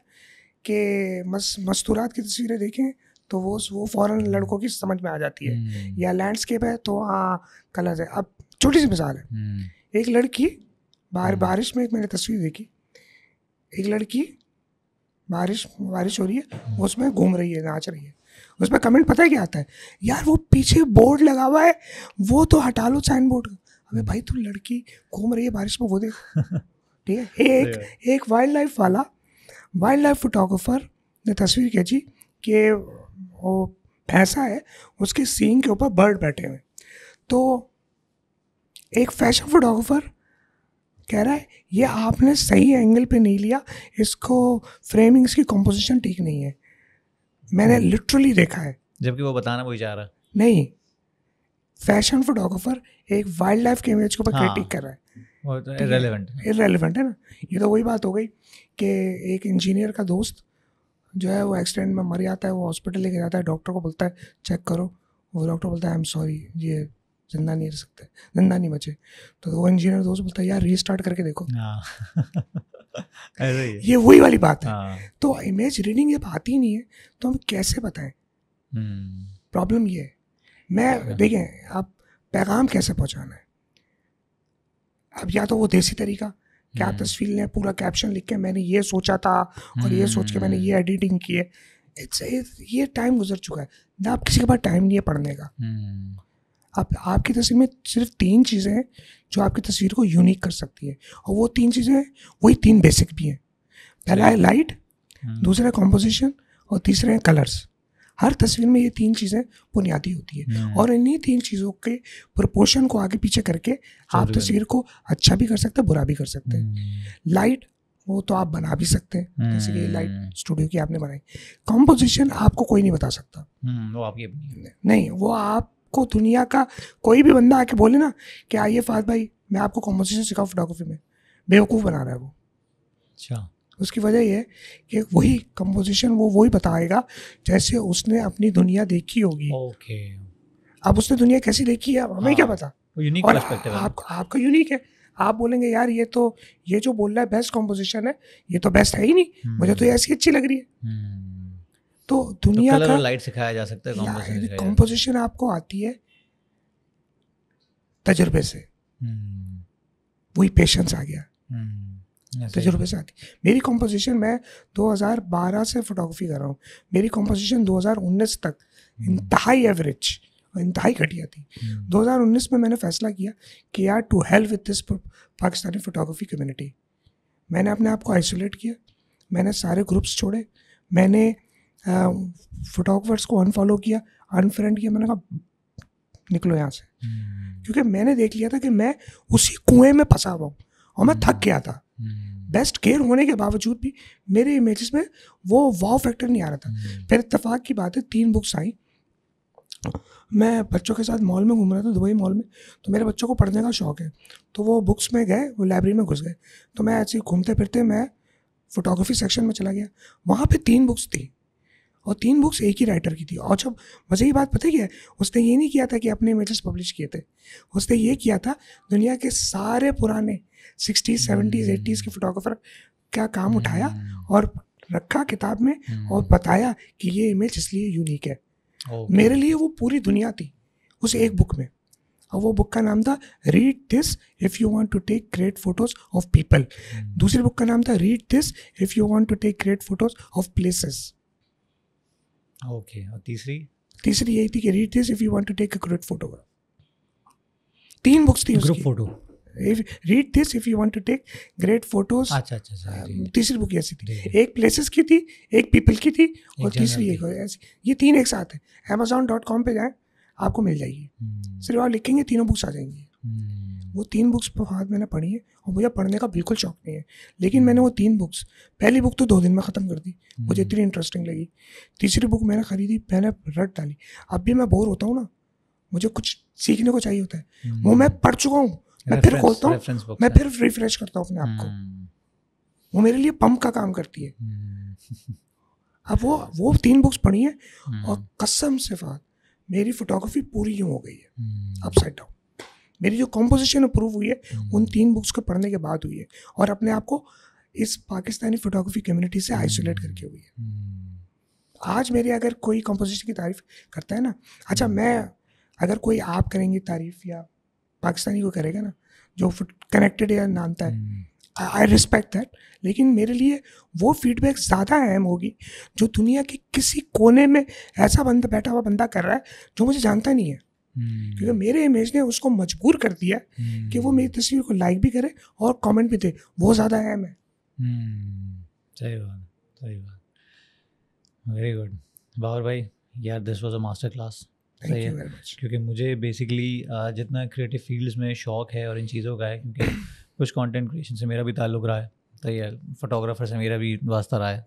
कि मस्तूरात की तस्वीरें देखें तो वो फ़ौरन लड़कों की समझ में आ जाती है, या लैंडस्केप है तो हाँ कलर्स है। अब छोटी सी मिसाल है, एक लड़की बारिश में, एक मैंने तस्वीर देखी, एक लड़की बारिश हो रही है, उसमें घूम रही है, नाच रही है, उसमें कमेंट पता है क्या आता है? यार वो पीछे बोर्ड लगा हुआ है, वो तो हटा लो साइन बोर्ड। अबे भाई तू लड़की घूम रही है बारिश में, वो देख, ठीक है। एक वाइल्ड लाइफ फोटोग्राफर ने तस्वीर खींची कि वो भैंसा है, उसके सींग के ऊपर बर्ड बैठे हुए। तो एक फैशन फोटोग्राफर कह रहा है ये आपने सही एंगल पे नहीं लिया, इसको फ्रेमिंग, इसकी कंपोजिशन ठीक नहीं है। मैंने लिटरली देखा है, जबकि वो बताना वही चाह रहा नहीं। फैशन फोटोग्राफर एक वाइल्ड लाइफ के इमेज के ऊपर क्रिटिक कर रहा है, वो तो इररेलेवेंट है ना। ये तो वही बात हो गई कि एक इंजीनियर का दोस्त जो है वो एक्सीडेंट में मर जाता है, वो हॉस्पिटल लेके जाता है, डॉक्टर को बोलता है चेक करो, वो डॉक्टर बोलता है आई एम सॉरी, ये जिंदा नहीं रह सकते, जिंदा नहीं बचे। तो वो इंजीनियर दोस्त बोलता है यार रीस्टार्ट करके देखो। ऐसे ही ये वही वाली बात है। हाँ। तो इमेज रीडिंग जब आती नहीं है तो हम कैसे बताएं? प्रॉब्लम ये है। मैं देखें, आप पैगाम कैसे पहुंचाना है? अब या तो वो देसी तरीका कि आप तस्वीर लें, पूरा कैप्शन लिख के मैंने ये सोचा था और ये सोच के मैंने ये एडिटिंग की है, ये टाइम गुजर चुका है ना। आप किसी के पास टाइम नहीं है पढ़ने का। आपकी तस्वीर में सिर्फ 3 चीज़ें हैं जो आपकी तस्वीर को यूनिक कर सकती है, और वो 3 चीज़ें हैं, वही 3 बेसिक भी हैं। पहला है लाइट, दूसरा है कॉम्पोजिशन, और तीसरा है कलर्स। हर तस्वीर में ये 3 चीज़ें बुनियादी होती है, और इन्हीं 3 चीज़ों के प्रोपोर्शन को आगे पीछे करके आप तस्वीर को अच्छा भी कर सकते हैं, बुरा भी कर सकते हैं। लाइट वो तो आप बना भी सकते हैं, जैसे कि लाइट स्टूडियो की आपने बनाई। कॉम्पोजिशन आपको कोई नहीं बता सकता, वो आपकी नहीं, वो आपको दुनिया का कोई भी बंदा आके बोले ना कि आइए फाद भाई मैं आपको कॉम्पोजिशन सिखाऊं फोटोग्राफी में, बेवकूफ़ बना रहा है वो। अच्छा। उसकी वजह ये है कि वही कंपोजिशन वो वही बताएगा जैसे उसने अपनी दुनिया देखी होगी। ओके। अब उसने दुनिया कैसी देखी है हमें क्या पता, यूनिक और पर्सपेक्टिव है। आपका यूनिक है। आप बोलेंगे यार ये जो बोल रहा है बेस्ट कंपोजिशन है, ये तो बेस्ट है ही नहीं, मुझे तो ये ऐसी अच्छी लग रही है। तो दुनिया तो का लाइट सिखाया जा सकता है, कंपोजिशन आपको आती है तजुर्बे से, वही पेशेंस आ गया, तजुर्बे से आती। मेरी कंपोजिशन, मैं 2012 से फोटोग्राफी कर रहा हूँ, मेरी कंपोजिशन 2019 तक इंतहाई एवरेज, इंतहाई घटिया थी। 2019 में मैंने फैसला किया कि यार to help with this Pakistani photography community. मैंने अपने आप को आइसोलेट किया, मैंने सारे ग्रुप्स छोड़े, मैंने फोटोग्राफर्स को अनफॉलो किया, अनफ्रेंड किया। मैंने कहा निकलो यहाँ से, क्योंकि मैंने देख लिया था कि मैं उसी कुएं में फंसा हुआ हूँ और मैं थक गया था। बेस्ट केयर होने के बावजूद भी मेरे इमेजेस में वो वाव फैक्टर नहीं आ रहा था। फिर इत्तेफाक की बात है 3 बुक्स आई, मैं बच्चों के साथ मॉल में घूम रहा था, दुबई मॉल में। तो मेरे बच्चों को पढ़ने का शौक़ है, तो वो बुक्स में गए, वो लाइब्रेरी में घुस गए। तो मैं ऐसे ही घूमते फिरते मैं फोटोग्राफी सेक्शन में चला गया, वहाँ पे 3 बुक्स थी और 3 बुक्स एक ही राइटर की थी। और जब मज़े की बात पता क्या है, उसने ये नहीं किया था कि अपने इमेजेस पब्लिश किए थे, उसने ये किया था दुनिया के सारे पुराने 60s 70s 80s के फोटोग्राफर का काम उठाया और रखा किताब में और बताया कि ये इमेज इसलिए यूनिक है। मेरे लिए वो पूरी दुनिया थी उस एक बुक में, और वो बुक का नाम था read this if you want to take great photos of people. दूसरी बुक का नाम था read this if you want to take great photos of places. Okay. और तीसरी यही थी कि read this if you want to take a great photograph. 3 books थी उसकी। Group photo, read this if you want to take great photos. अच्छा। तीसरी book ऐसी थी, एक प्लेसेस की थी, एक पीपल की थी, और तीसरी एक ऐसी। ये 3 एक साथ है। amazon.com पे जाएं, आपको मिल जाएगी। सिर्फ आप लिखेंगे 3 बुक्स आ जाएंगी। वो 3 बुक्स हाथ मैंने पढ़ी है, और मुझे पढ़ने का बिल्कुल शौक नहीं है, लेकिन मैंने वो 3 बुक्स, पहली बुक तो 2 दिन में ख़त्म कर दी, मुझे इतनी इंटरेस्टिंग लगी। तीसरी बुक मैंने ख़रीदी, मैंने रट डाली। अब भी मैं बोर होता हूँ ना, मुझे कुछ सीखने को चाहिए होता है, वो मैं पढ़ चुका हूँ, मैं फिर खोलता हूँ, मैं फिर रिफ्रेश करता हूँ अपने आप को। वो मेरे लिए पंप का काम करती है। अब वो 3 बुक्स पढ़ी हैं, और कसम से बात, मेरी फोटोग्राफी पूरी यूँ हो गई है अपसाइड डाउन। मेरी जो कॉम्पोजिशन अप्रूव हुई है उन 3 बुक्स को पढ़ने के बाद हुई है, और अपने आप को इस पाकिस्तानी फोटोग्राफी कम्युनिटी से आइसोलेट करके हुई है। आज मेरी अगर कोई कॉम्पोजिशन की तारीफ करता है ना, अच्छा, मैं अगर कोई आप करेंगे तारीफ या पाकिस्तानी को करेगा ना जो कनेक्टेड या मानता है, आई रिस्पेक्ट दैट, लेकिन मेरे लिए वो फीडबैक ज़्यादा अहम होगी जो दुनिया के किसी कोने में ऐसा बंदा बैठा हुआ बंदा कर रहा है जो मुझे जानता नहीं है। क्योंकि मेरे इमेज ने उसको मजबूर कर दिया कि वो मेरी तस्वीर को लाइक भी करे और कमेंट भी दे, वो ज़्यादा अहम है। सही बात। वेरी गुड बाबर भाई, यार this was a master class. Thank you very much. क्योंकि मुझे बेसिकली जितना क्रिएटिव फील्ड्स में शौक है और इन चीज़ों का है, क्योंकि कुछ कंटेंट क्रिएशन से मेरा भी ताल्लुक़ रहा है, तो ये फोटोग्राफर से मेरा भी वास्ता रहा है,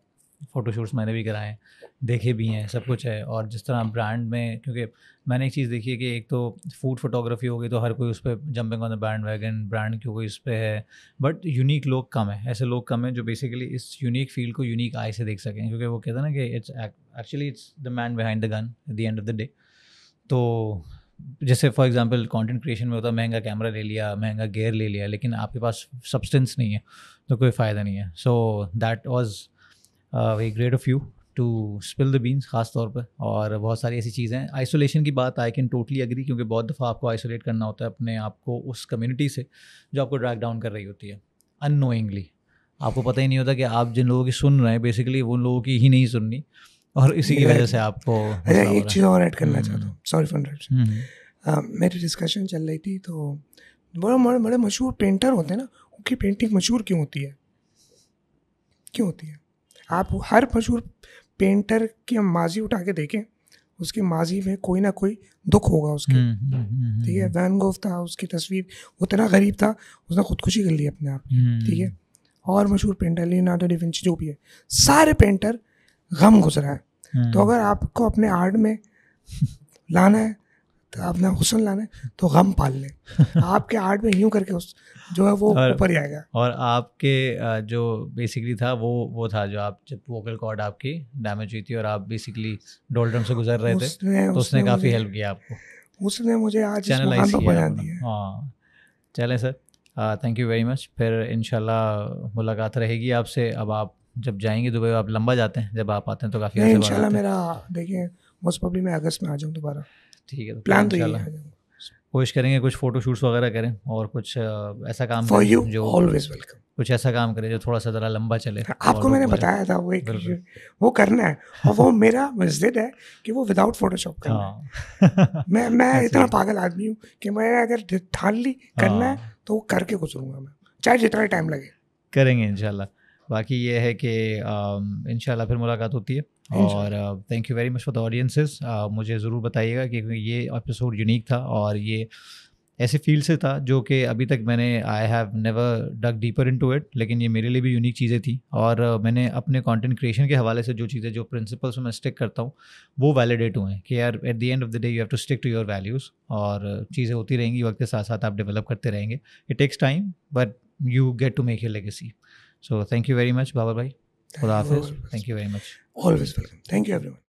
फ़ोटोशूट्स मैंने भी कराए हैं, देखे भी हैं, सब कुछ है। और जिस तरह ब्रांड में, क्योंकि मैंने एक चीज़ देखी है कि एक तो फूड फोटोग्राफी हो गई तो हर कोई उस पर jumping on the band wagon, brand क्यों कोई इस पर है, बट यूनिक लोग कम है, ऐसे लोग कम हैं जो बेसिकली इस यूनिक फील्ड को यूनिक आई से देख सकें। क्योंकि वो कहते हैं ना कि it's actually it's the man behind the gun eight the end of the day. तो जैसे फॉर एग्जांपल कंटेंट क्रिएशन में होता है महंगा कैमरा ले लिया, महंगा गियर ले लिया, लेकिन आपके पास सब्सटेंस नहीं है तो कोई फ़ायदा नहीं है. So that was very great of you to spill the beans ख़ास तौर पे. और बहुत सारी ऐसी चीज़ें हैं. आइसोलेशन की बात आई कैन टोटली एग्री, क्योंकि बहुत दफ़ा आपको आइसोलेट करना होता है अपने आप को उस कम्युनिटी से जो आपको ड्रैग डाउन कर रही होती है अननोइंगली. आपको पता ही नहीं होता कि आप जिन लोगों की सुन रहे हैं बेसिकली वो उन लोगों की ही नहीं सुननी, और इसी की वजह से आपको. अच्छा, एक चीज़ और ऐड करना चाहता हूँ, सॉरी फॉर इंटरप्शन. मेरी डिस्कशन चल रही थी तो बड़े मशहूर पेंटर होते हैं ना, उनकी पेंटिंग मशहूर क्यों होती है? क्यों होती है? आप हर मशहूर पेंटर की हम माजी उठा के देखें, उसके माजी में कोई ना कोई दुख होगा उसके. ठीक है, वैन गोग था, उसकी तस्वीर उतना गरीब था, उसने खुदकुशी कर ली अपने आप. ठीक है, और मशहूर पेंटर लियोनार्डो डा विंची जो भी है, सारे पेंटर गम गुजरा है. तो अगर आपको अपने आर्ट में लाना है, तो अपना हुस्न लाना है, तो गम पाल लें. आपके आर्ट में यूं करके उस जो है वो ऊपर ही आएगा. और आपके जो बेसिकली था वो था जो आप जब वोकल कॉर्ड आपकी डैमेज हुई थी और आप बेसिकली डोल्ड्रम से गुजर रहे थे, तो उसने काफ़ी हेल्प किया आपको. उसने मुझे आज इस मुकाम पर पहुंचा दिया. हाँ, चलें sir, thank you very much. फिर इंशाल्लाह मुलाकात रहेगी आपसे. अब आप जब जाएंगे दुबई, आप लंबा जाते हैं, जब आप आते हैं तो काफ़ी इंशाल्लाह मेरा देखिए मोस्ट प्रोबेबली मैं अगस्त में आ जाऊँ दोबारा. ठीक है, तो प्लान तो इंशाल्लाह कोशिश करेंगे कुछ फ़ोटो शूट्स वगैरह करें और कुछ ऐसा काम फॉर यू जो ऑलवेज वेलकम. कुछ ऐसा काम करें जो थोड़ा सा ज़रा लंबा चले. आपको मैंने बताया था वो करना है, और वो मेरा मस्जिद है कि वो विदाउट फोटोशॉप करना है. मैं इतना पागल आदमी हूँ कि मैं अगर ठान ली करना है तो वो करके गुजरूंगा मैं, चाहे जितना टाइम लगे. करेंगे इंशाल्लाह. बाकी ये है कि इंशाल्लाह फिर मुलाकात होती है. और thank you very much for the audiences. मुझे ज़रूर बताइएगा कि ये एपिसोड यूनिक था और ये ऐसे फील्ड से था जो कि अभी तक मैंने I have never dug deeper into it, लेकिन ये मेरे लिए भी यूनिक चीज़ें थी. और मैंने अपने कंटेंट क्रिएशन के हवाले से जो चीज़ें, जो प्रिंसिपल्स में स्टिक करता हूँ, वो वैलिडेट हुए हैं कि यार at the end of the day you have to stick to your values. और चीज़ें होती रहेंगी, वक्त के साथ साथ आप डेवलप करते रहेंगे. It takes time but you get to make your legacy. So thank you very much, Baba Bhai. Khuda Hafiz. Thank you very much. Always welcome. Thank you everyone.